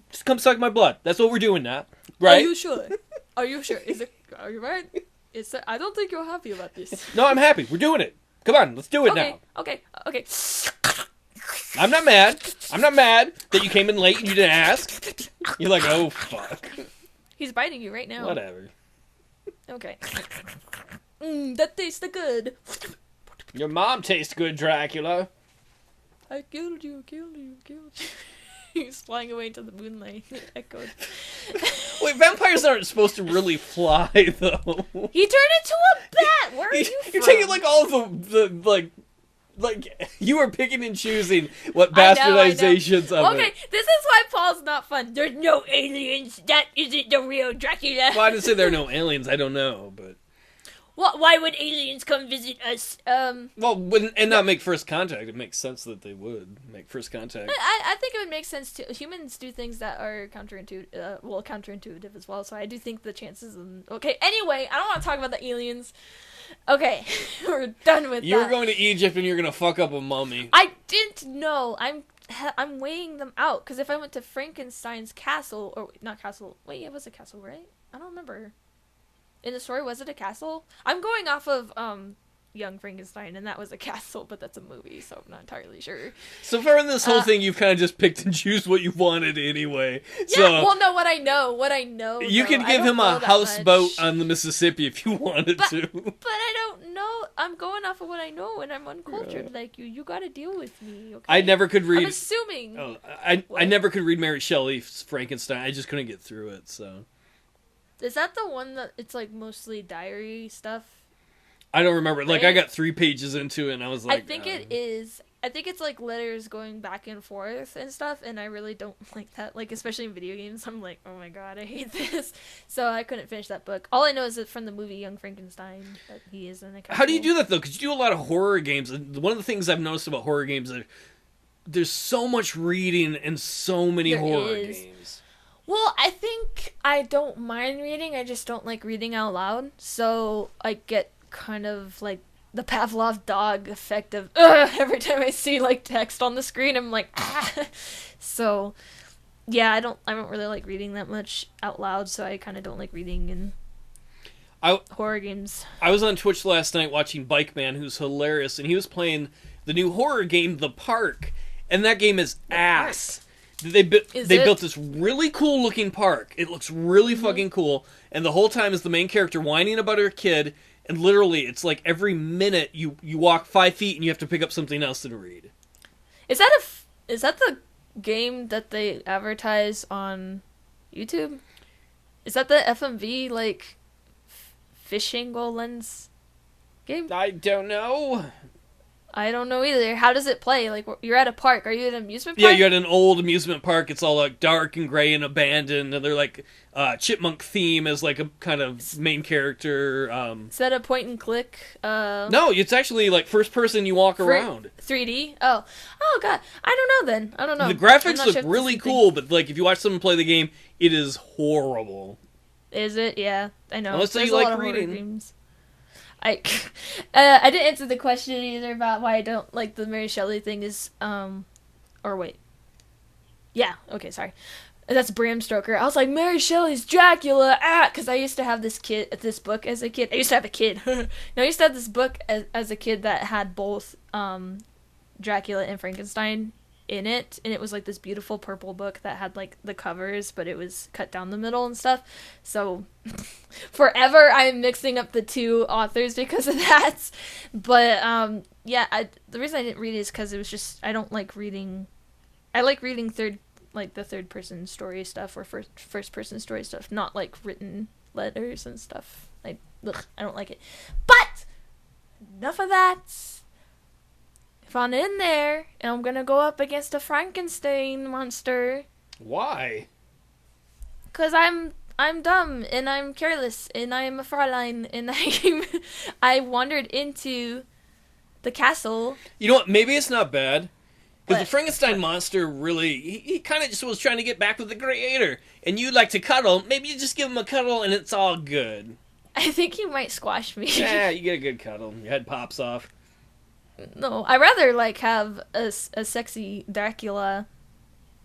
Just come suck my blood. That's what we're doing now. Right? Are you sure? Are you sure? Are you right? I don't think you're happy about this. No, I'm happy. We're doing it. Come on, let's do it now. Okay. I'm not mad. I'm not mad that you came in late and you didn't ask. You're like, oh, fuck. He's biting you right now. Whatever. Okay. That tastes good. Your mom tastes good, Dracula. I killed you. He's flying away into the moonlight. It echoed. Wait, vampires aren't supposed to really fly, though. He turned into a bat. Where are you from? You're taking, like, all the like, you are picking and choosing what bastardizations of it. Okay, this is why Paul's not fun. There's no aliens. That isn't the real Dracula. Well, I didn't say there are no aliens. I don't know, but... What? Why would aliens come visit us? Well, and not make first contact. It makes sense that they would make first contact. I think it would make sense too. Humans do things that are counterintuitive as well. So I do think the chances. Okay. Anyway, I don't want to talk about the aliens. Okay, we're done with that. You were going to Egypt and you're gonna fuck up a mummy. I didn't know. I'm weighing them out because if I went to Frankenstein's castle or not castle. Wait, it was a castle, right? I don't remember. In the story, was it a castle? I'm going off of Young Frankenstein, and that was a castle, but that's a movie, so I'm not entirely sure. So far in this whole thing, you've kind of just picked and choose what you wanted anyway. Yeah, so, well, no, what I know. You could give him a houseboat on the Mississippi if you wanted to. But I don't know. I'm going off of what I know, and I'm uncultured like you. You gotta deal with me, okay? I never could read... I'm assuming. Oh, I never could read Mary Shelley's Frankenstein. I just couldn't get through it, so... Is that the one that it's like mostly diary stuff? I don't remember. Like, I got 3 pages into it, and I was like... I think it is. I think it's like letters going back and forth and stuff, and I really don't like that. Like, especially in video games, I'm like, oh my god, I hate this. So I couldn't finish that book. All I know is that from the movie Young Frankenstein that he is in a couple. How do you do that, though? Because you do a lot of horror games. One of the things I've noticed about horror games is there's so much reading and so many horror games. Well, I think I don't mind reading. I just don't like reading out loud. So I get kind of like the Pavlov dog effect of every time I see like text on the screen, I'm like, ah. So yeah, I don't really like reading that much out loud. So I kind of don't like reading in horror games. I was on Twitch last night watching Bike Man, who's hilarious, and he was playing the new horror game, The Park, and that game is ass. They built this really cool looking park. It looks really fucking cool, and the whole time is the main character whining about her kid, and literally it's like every minute you walk 5 feet and you have to pick up something else to read. Is that the game that they advertise on YouTube? Is that the FMV like fishing goal lens game? I don't know. I don't know either. How does it play? Like, you're at a park. Are you at an amusement Yeah, park? you're at an old amusement park. It's all like dark and gray and abandoned, and they're like chipmunk theme as like a kind of main character. Is that a point and click? No, it's actually like first person. You walk around. 3D. Oh god. I don't know. Then I don't know. The graphics look really cool, but like if you watch someone play the game, it is horrible. Is it? Yeah, I know. Unless you like reading. I didn't answer the question either about why I don't like the Mary Shelley thing is, or wait. Yeah, okay, sorry. That's Bram Stoker. I was like, Mary Shelley's Dracula, because I used to have this book as a kid. I used to have a kid. No, I used to have this book as a kid that had both, Dracula and Frankenstein in it, and it was like this beautiful purple book that had like the covers, but it was cut down the middle and stuff. So forever I'm mixing up the two authors because of that. But yeah, the reason I didn't read it is because it was just, I don't like reading. I like reading the third person story stuff or first person story stuff, not like written letters and stuff. I don't like it. But enough of that. If I'm in there, and I'm gonna go up against a Frankenstein monster. Why? 'Cause I'm dumb, and I'm careless, and I'm a Fräulein, and I wandered into the castle. You know what? Maybe it's not bad. Because the Frankenstein monster really, he kind of just was trying to get back with the creator. And you like to cuddle, maybe you just give him a cuddle and it's all good. I think he might squash me. Yeah, you get a good cuddle. Your head pops off. No, I'd rather, like, have a sexy Dracula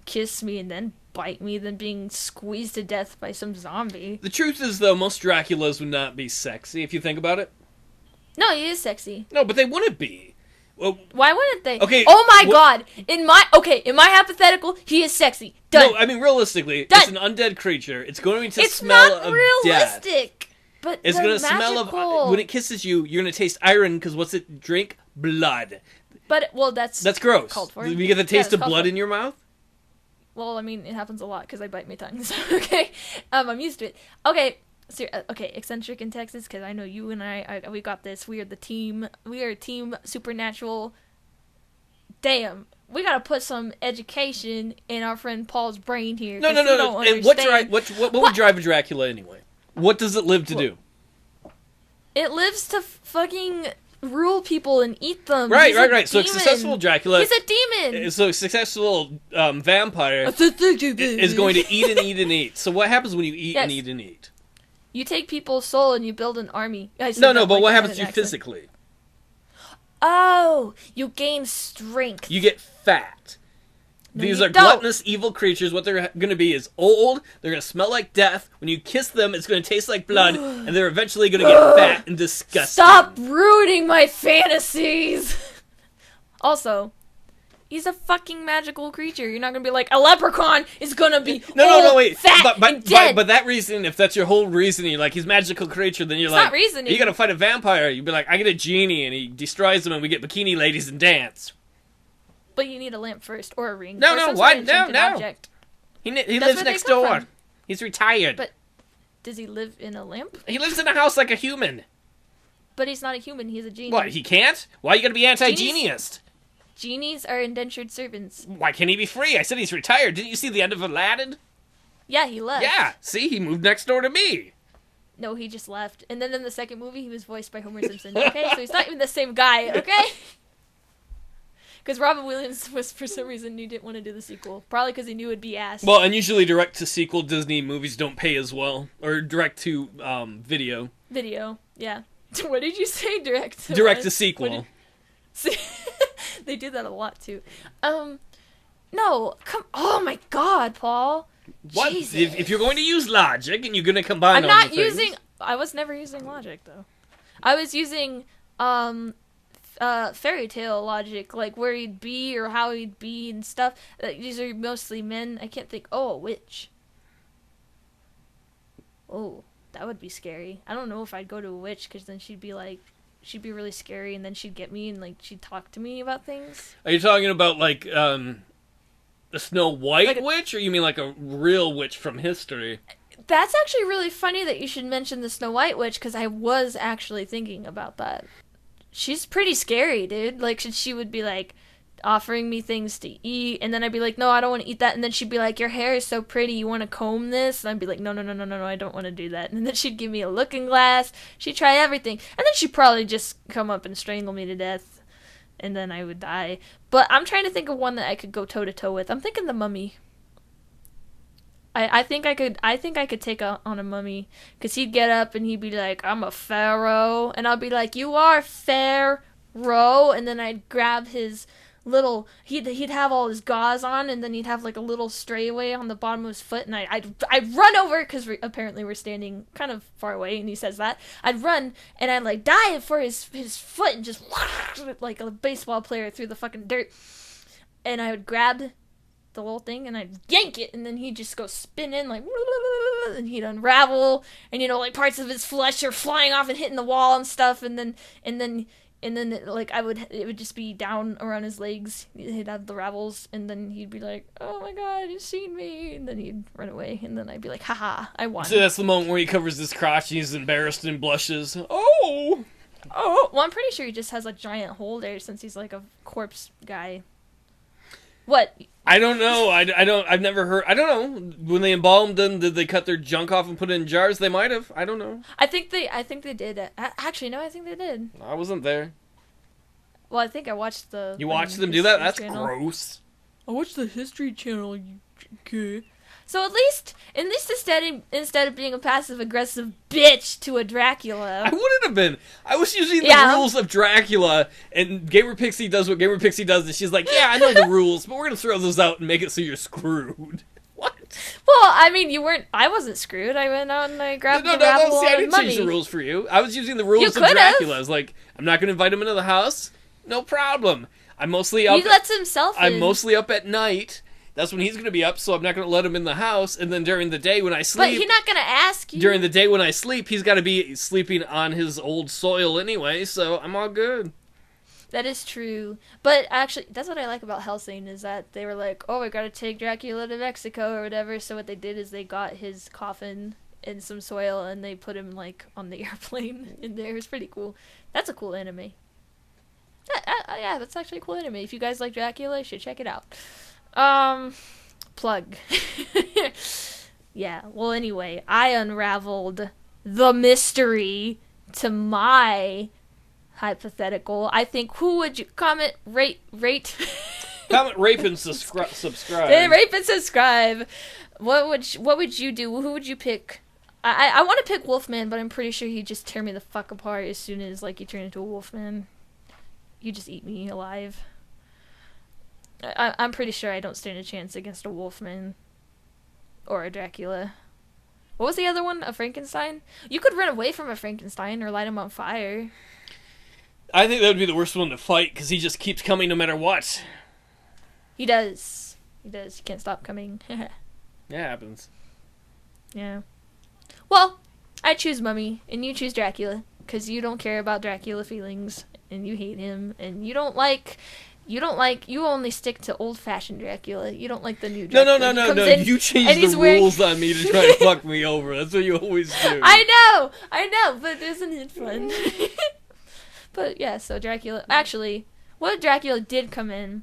kiss me and then bite me than being squeezed to death by some zombie. The truth is, though, most Draculas would not be sexy, if you think about it. No, he is sexy. No, but they wouldn't be. Well, why wouldn't they? Okay. Oh my god! In my hypothetical, he is sexy. Done. No, I mean, realistically, Done. it's an undead creature. It's going to it's smell not of realistic. death. But it's going to smell of... When it kisses you, you're going to taste iron, because what's it drink? Blood. But, well, that's gross. Called for. You get the taste of blood in your mouth? Well, I mean, it happens a lot, because I bite my tongue, so, okay. I'm used to it. Okay, so, Eccentric in Texas, because I know you and I, we got this. We are the team. We are Team Supernatural. Damn. We gotta put some education in our friend Paul's brain here. No. And what would drive a Dracula anyway? What does it live to do? It lives to fucking rule people and eat them. Right. So a successful Dracula... He's a demon! So a successful vampire is going to eat and eat and eat. So what happens when you eat and eat and eat? You take people's soul and you build an army. No, but what happens to you physically? Oh, you gain strength. You get fat. No, These are gluttonous, evil creatures. What they're going to be is old. They're going to smell like death. When you kiss them, it's going to taste like blood, and they're eventually going to get fat and disgusting. Stop ruining my fantasies. Also, he's a fucking magical creature. You're not going to be like, a leprechaun is going to be wait. Fat, and dead. But that reason, if that's your whole reasoning, like he's a magical creature, then you're it's like, not reasoning. You got to fight a vampire. You'd be like, I get a genie, and he destroys them, and we get bikini ladies and dance. But you need a lamp first, or a ring. No, why? No. Object. He lives next door. From. He's retired. But does he live in a lamp? He lives in a house like a human. But he's not a human. He's a genie. What? He can't? Why are you gonna be anti-genius? Genies are indentured servants. Why can't he be free? I said he's retired. Didn't you see the end of Aladdin? Yeah, he left. Yeah. See, he moved next door to me. No, he just left. And then in the second movie, he was voiced by Homer Simpson. Okay, so he's not even the same guy. Okay. Because Robin Williams was, for some reason, he didn't want to do the sequel. Probably because he knew it'd be ass. Well, and usually direct-to-sequel Disney movies don't pay as well. Or direct-to-video. Video, yeah. What did you say? Direct-to-sequel. They do that a lot, too. No, oh my god, Paul. What? Jesus. If you're going to use logic and you're going to combine I'm all not the using... things... I was never using logic, though. I was using, fairy tale logic, like where he'd be or how he'd be and stuff. These are mostly men. I can't think. Oh, a witch. Oh, that would be scary. I don't know if I'd go to a witch because then she'd be really scary, and then she'd get me and like she'd talk to me about things. Are you talking about like a Snow White witch, or you mean like a real witch from history? That's actually really funny that you should mention the Snow White witch, because I was actually thinking about that. she's pretty scary, dude. Like, she would be like offering me things to eat, and then I'd be like, no, I don't want to eat that, and then she'd be like, your hair is so pretty, you want to comb this? And I'd be like, no, I don't want to do that. And then she'd give me a looking glass, she'd try everything, and then she'd probably just come up and strangle me to death, and then I would die. But I'm trying to think of one that I could go toe to toe with. I'm thinking the Mummy. I think I could take on a mummy, because he'd get up and he'd be like, I'm a pharaoh, and I'll be like, you are pharaoh, and then I'd grab his little, he'd have all his gauze on, and then he'd have like a little straightaway on the bottom of his foot, and I'd run over, because apparently we're standing kind of far away, and he says that. I'd run, and I'd like dive for his foot, and just like a baseball player through the fucking dirt, and I would grab the little thing, and I'd yank it, and then he'd just go spinning, like, and he'd unravel, and, you know, like, parts of his flesh are flying off and hitting the wall and stuff, and then like, it would just be down around his legs, he'd have the ravels, and then he'd be like, oh my god, you've seen me, and then he'd run away, and then I'd be like, haha, I won. So that's the moment where he covers his crotch, and he's embarrassed and blushes. Oh, well, I'm pretty sure he just has a giant hole there, since he's, like, a corpse guy. What? I don't know. I've never heard. I don't know. When they embalmed them, did they cut their junk off and put it in jars? They might have. I don't know. I think they did. Actually, no, I think they did. I wasn't there. Well, I think I watched the... You watched them do that? That's channel. gross. I watched the History Channel. Okay. So at least instead of being a passive-aggressive bitch to a Dracula... I wouldn't have been. I was using the rules of Dracula, and Gamerpixie does what Gamerpixie does, and she's like, yeah, I know the rules, but we're going to throw those out and make it so you're screwed. What? Well, I mean, I wasn't screwed. I went out and I grabbed the rabble see, I didn't mummy. change the rules for you. I was using the rules of Dracula. I was like, I'm not going to invite him into the house. No problem. I'm mostly up... He lets himself in. I'm mostly up at night. That's when he's going to be up, so I'm not going to let him in the house. And then during the day when I sleep... But he's not going to ask you. During the day when I sleep, he's got to be sleeping on his old soil anyway, so I'm all good. That is true. But actually, that's what I like about Helsing, is that they were like, oh, we got to take Dracula to Mexico or whatever. So what they did is they got his coffin in some soil, and they put him, like, on the airplane in there. It was pretty cool. That's a cool anime. Yeah, that's actually a cool anime. If you guys like Dracula, you should check it out. Plug. Yeah, well, anyway, I unraveled the mystery to my hypothetical. I think, who would you comment, rate? Comment, rape, and subscribe. Rape and subscribe. What would you do? Who would you pick? I want to pick Wolfman, but I'm pretty sure he'd just tear me the fuck apart as soon as, like, you turn into a Wolfman. You just eat me alive. I'm pretty sure I don't stand a chance against a Wolfman. Or a Dracula. What was the other one? A Frankenstein? You could run away from a Frankenstein or light him on fire. I think that would be the worst one to fight, because he just keeps coming no matter what. He does. He can't stop coming. Yeah, happens. Yeah. Well, I choose Mummy, and you choose Dracula, because you don't care about Dracula feelings, and you hate him, and you only stick to old-fashioned Dracula. You don't like the new Dracula. No. You changed the rules on me to try to fuck me over. That's what you always do. I know, but isn't it fun? But yeah, so Dracula... Actually, what if Dracula did come in,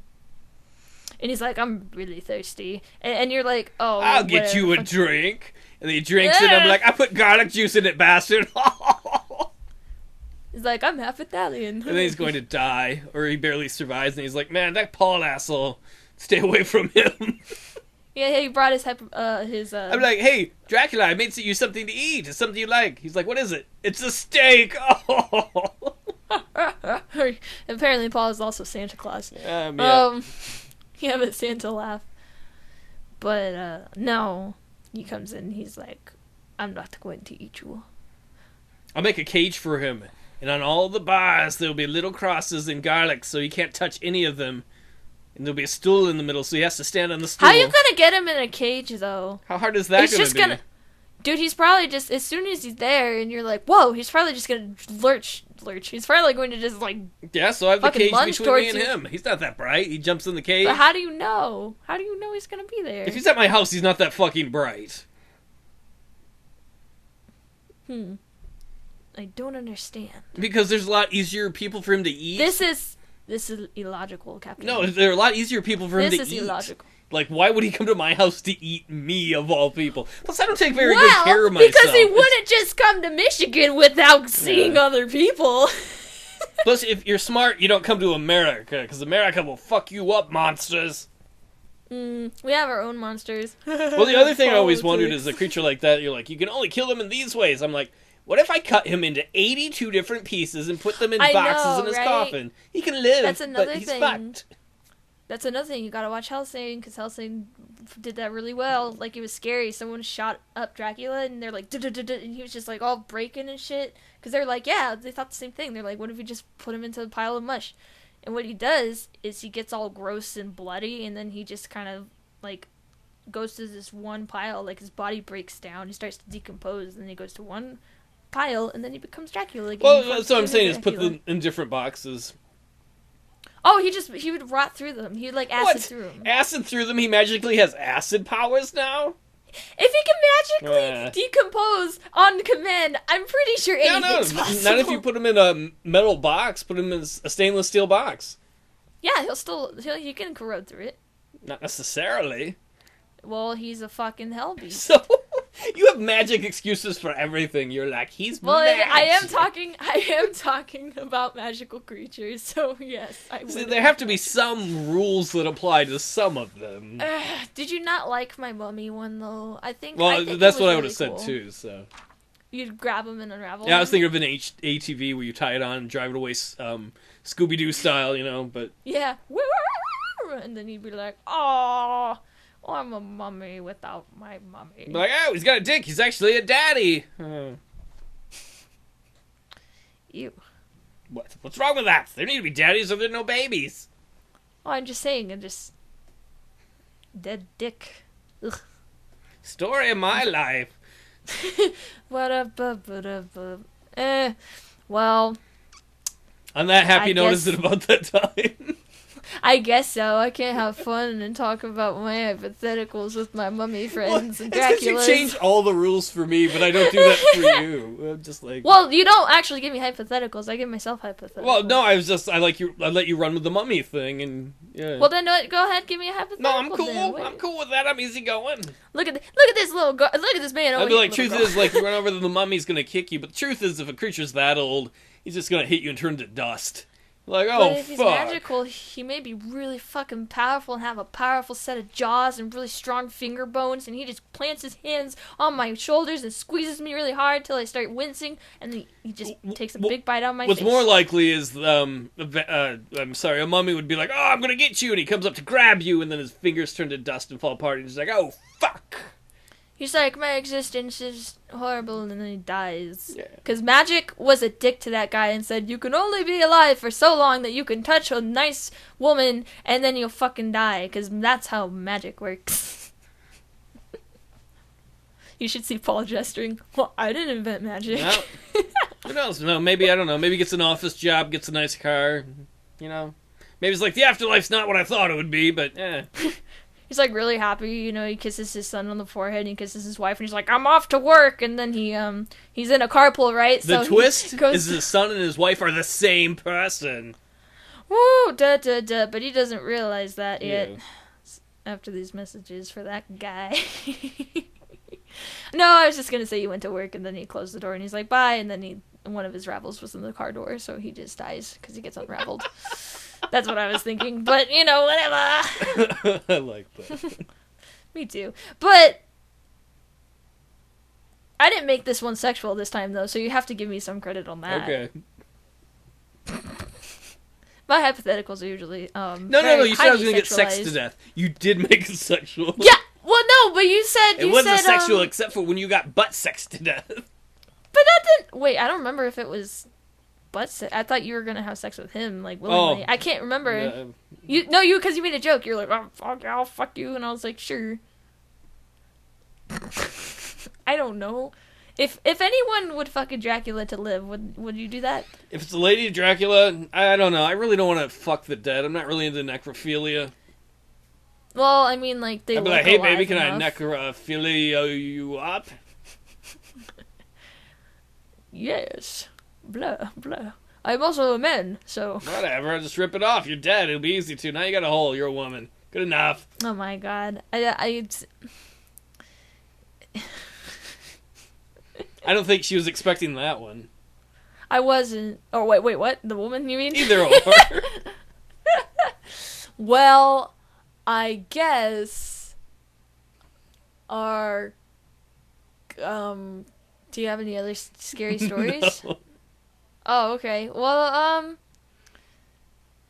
and he's like, I'm really thirsty, and you're like, oh, I'll get you a drink. And he drinks it, and I'm like, I put garlic juice in it, bastard. He's like, I'm half Italian. And then he's going to die, or he barely survives, and he's like, man, that Paul asshole, stay away from him. Yeah, he brought his I'm like, hey, Dracula, I made you something to eat. It's something you like. He's like, what is it? It's a steak. Oh. Apparently, Paul is also Santa Claus. Yeah. Yeah, but Santa laugh. But, no. He comes in, he's like, I'm not going to eat you. I'll make a cage for him, and on all the bars there'll be little crosses and garlic, so he can't touch any of them. And there'll be a stool in the middle, so he has to stand on the stool. How are you gonna get him in a cage, though? How hard is that gonna be? Dude, he's probably just, as soon as he's there, and you're like, whoa, he's probably just gonna lurch. He's probably going to just, like, yeah, so I have the cage between me and him. He's not that bright. He jumps in the cage. But how do you know? How do you know he's gonna be there? If he's at my house, he's not that fucking bright. I don't understand. Because there's a lot easier people for him to eat. This is illogical, Captain. No, there are a lot easier people for him to eat. This is illogical. Like, why would he come to my house to eat me, of all people? Plus, I don't take very good care of myself. Because he wouldn't just come to Michigan without seeing other people. Plus, if you're smart, you don't come to America, because America will fuck you up, monsters. We have our own monsters. Well, the other thing I always wondered is a creature like that, you're like, you can only kill them in these ways. I'm like, what if I cut him into 82 different pieces and put them in boxes in his coffin? He can live, but he's fucked. That's another thing. You gotta watch Hellsing, because Hellsing did that really well. Like, it was scary. Someone shot up Dracula, and they're like, and he was just, like, all breaking and shit. Because they're like, yeah, they thought the same thing. They're like, what if we just put him into a pile of mush? And what he does is he gets all gross and bloody, and then he just kind of, like, goes to this one pile. Like, his body breaks down. He starts to decompose, and then he goes to one pile, and then he becomes Dracula again. Well, that's what I'm saying, is put them in different boxes. Oh, he would rot through them. He would, like, acid through them. Acid through them? He magically has acid powers now? If he can magically decompose on command, I'm pretty sure anything's possible. Not if you put him in a metal box. Put him in a stainless steel box. Yeah, he can corrode through it. Not necessarily. Well, he's a fucking hell beast. So, you have magic excuses for everything. You're like, he's magic. I am talking about magical creatures, so yes, I would. See, there have to be some rules that apply to some of them. Did you not like my mummy one, though? I think that's what I would have cool. said, too, so. You'd grab them and unravel them? Yeah, I was thinking of an ATV where you tie it on and drive it away, Scooby-Doo style, but... Yeah. And then he'd be like, oh, I'm a mummy without my mummy. Be like, oh, he's got a dick. He's actually a daddy. Ew. What's wrong with that? There need to be daddies or there are no babies. Oh, I'm just saying, dead dick. Ugh. Story of my life. Well. On that happy note, is it about that time? I guess so. I can't have fun and talk about my hypotheticals with my mummy friends and Draculas. You change all the rules for me, but I don't do that for you. I'm just like... Well, you don't actually give me hypotheticals. I give myself hypotheticals. Well, no, I let you run with the mummy thing, and yeah. Well, then go ahead, give me a hypothetical. No, I'm cool. I'm cool with that. I'm easy going. Look at this look at this man over here. I'd be like, truth is, like, you run over the mummy's gonna kick you, but the truth is, if a creature's that old, he's just gonna hit you and turn to dust. Like, but if he's magical, he may be really fucking powerful and have a powerful set of jaws and really strong finger bones, and he just plants his hands on my shoulders and squeezes me really hard till I start wincing, and then he just takes a big bite out of my face. What's more likely is, a mummy would be like, oh, I'm gonna get you, and he comes up to grab you, and then his fingers turn to dust and fall apart, and he's like, oh, fuck! He's like, my existence is horrible, and then he dies. Because Magic was a dick to that guy and said, you can only be alive for so long that you can touch a nice woman, and then you'll fucking die. Because that's how magic works. You should see Paul gesturing. Well, I didn't invent magic. No. Who knows? No, maybe, I don't know. Maybe he gets an office job, gets a nice car. Maybe it's like, the afterlife's not what I thought it would be, but He's, like, really happy, he kisses his son on the forehead, and he kisses his wife, and he's like, I'm off to work, and then he's in a carpool, right? The twist is his son and his wife are the same person. Woo, da-da-da, but he doesn't realize that yet. After these messages for that guy. No, I was just gonna say he went to work, and then he closed the door, and he's like, bye, and then one of his ravels was in the car door, so he just dies, because he gets unraveled. That's what I was thinking, but, whatever. I like that. Me too. But I didn't make this one sexual this time, though, so you have to give me some credit on that. Okay. My hypotheticals are usually, No, you said I was going to get sexed to death. You did make it sexual. Yeah, well, no, but you said... It wasn't sexual except for when you got butt sexed to death. But that didn't... Wait, I don't remember if it was... I thought you were gonna have sex with him, like, willingly. I can't remember. Yeah. Because you made a joke. You're like, oh, fuck, I'll fuck you. And I was like, sure. I don't know. If anyone would fuck a Dracula to live, would you do that? If it's a Lady Dracula, I don't know. I really don't want to fuck the dead. I'm not really into necrophilia. Well, I mean, like, they look like, hey, baby, can enough. I necrophilia you up? Yes. Blah, blah. I'm also a man, so... Whatever, just rip it off. You're dead. It'll be easy to. Now you got a hole. You're a woman. Good enough. Oh my god. I don't think she was expecting that one. I wasn't... Oh, wait, what? The woman, you mean? Either or. Well, I guess... Do you have any other scary stories? No. Oh, okay. Well,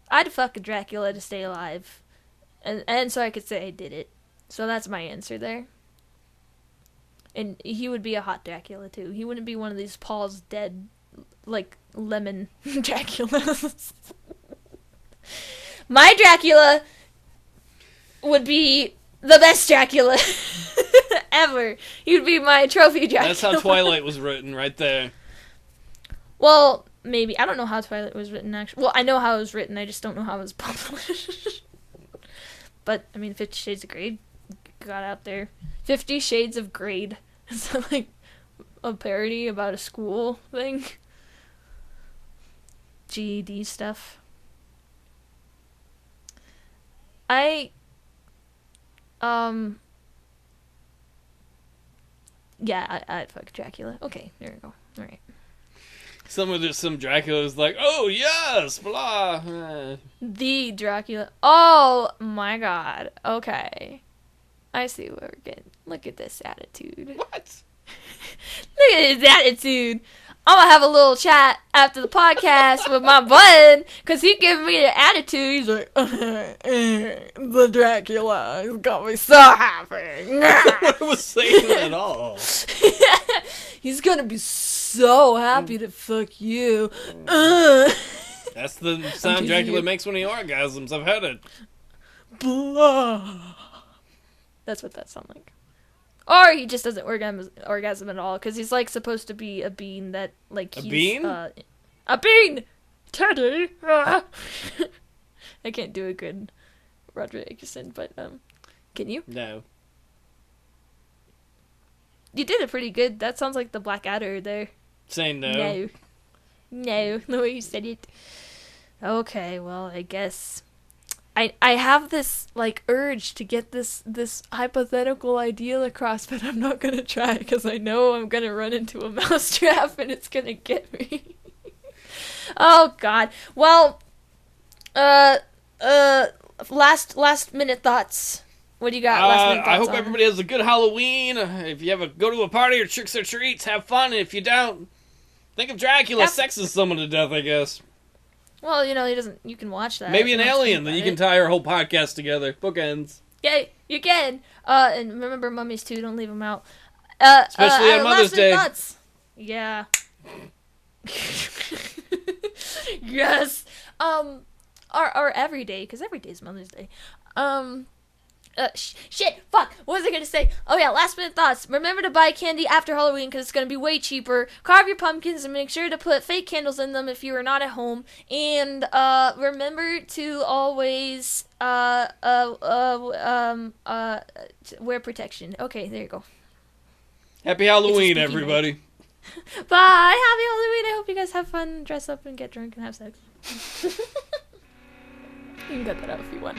I'd fuck a Dracula to stay alive. And so I could say I did it. So that's my answer there. And he would be a hot Dracula, too. He wouldn't be one of these Paul's dead, like, lemon Draculas. My Dracula would be the best Dracula ever. He'd be my trophy Dracula. That's how Twilight was written, right there. Well, maybe. I don't know how Twilight was written, actually. Well, I know how it was written. I just don't know how it was published. But, I mean, 50 Shades of Grey got out there. 50 Shades of Grade. Is that, like, a parody about a school thing? GED stuff. Yeah, I'd fuck Dracula. Okay, there we go. Alright. Some Dracula's like, oh yes, blah. The Dracula. Oh my god. Okay. I see where we're getting. Look at this attitude. What? Look at his attitude. I'm gonna have a little chat after the podcast with my bud, cause he giving me the attitude. He's like, the Dracula has got me so happy. I was saying that at all. He's gonna be so happy to fuck you. That's the sound Dracula makes when he orgasms. I've heard it. Blah. That's what that sounds like. Or he just doesn't orgasm at all, because he's, like, supposed to be a bean that, like, he's... A bean? A bean! Teddy! I can't do a good Roger Atkinson, but, can you? No. You did it pretty good. That sounds like the Blackadder there. Saying no. No, the way you said it. Okay, well, I guess... I have this, like, urge to get this hypothetical idea across, but I'm not gonna try, because I know I'm gonna run into a mousetrap, and it's gonna get me. Oh, God. Well, last minute thoughts. What do you got? Last minute thoughts I hope everybody has a good Halloween. If you ever go to a party or tricks or treats, have fun. If you don't, think of Dracula sexing someone to death, I guess. Well, you know, you can watch that. Maybe an alien, then you can tie our whole podcast together. Bookends. Yeah, you can. And remember mummies too, don't leave them out. Especially on Mother's Day. Thoughts. Yeah. Yes. Or every day, because every day is Mother's Day. Shit, fuck, what was I gonna say? Oh yeah, last minute thoughts. Remember to buy candy after Halloween, because it's gonna be way cheaper. Carve your pumpkins and make sure to put fake candles in them if you are not at home. And, remember to always, wear protection. Okay, there you go. Happy Halloween, everybody. Bye, happy Halloween. I hope you guys have fun, dress up, and get drunk, and have sex. You can cut that out if you want.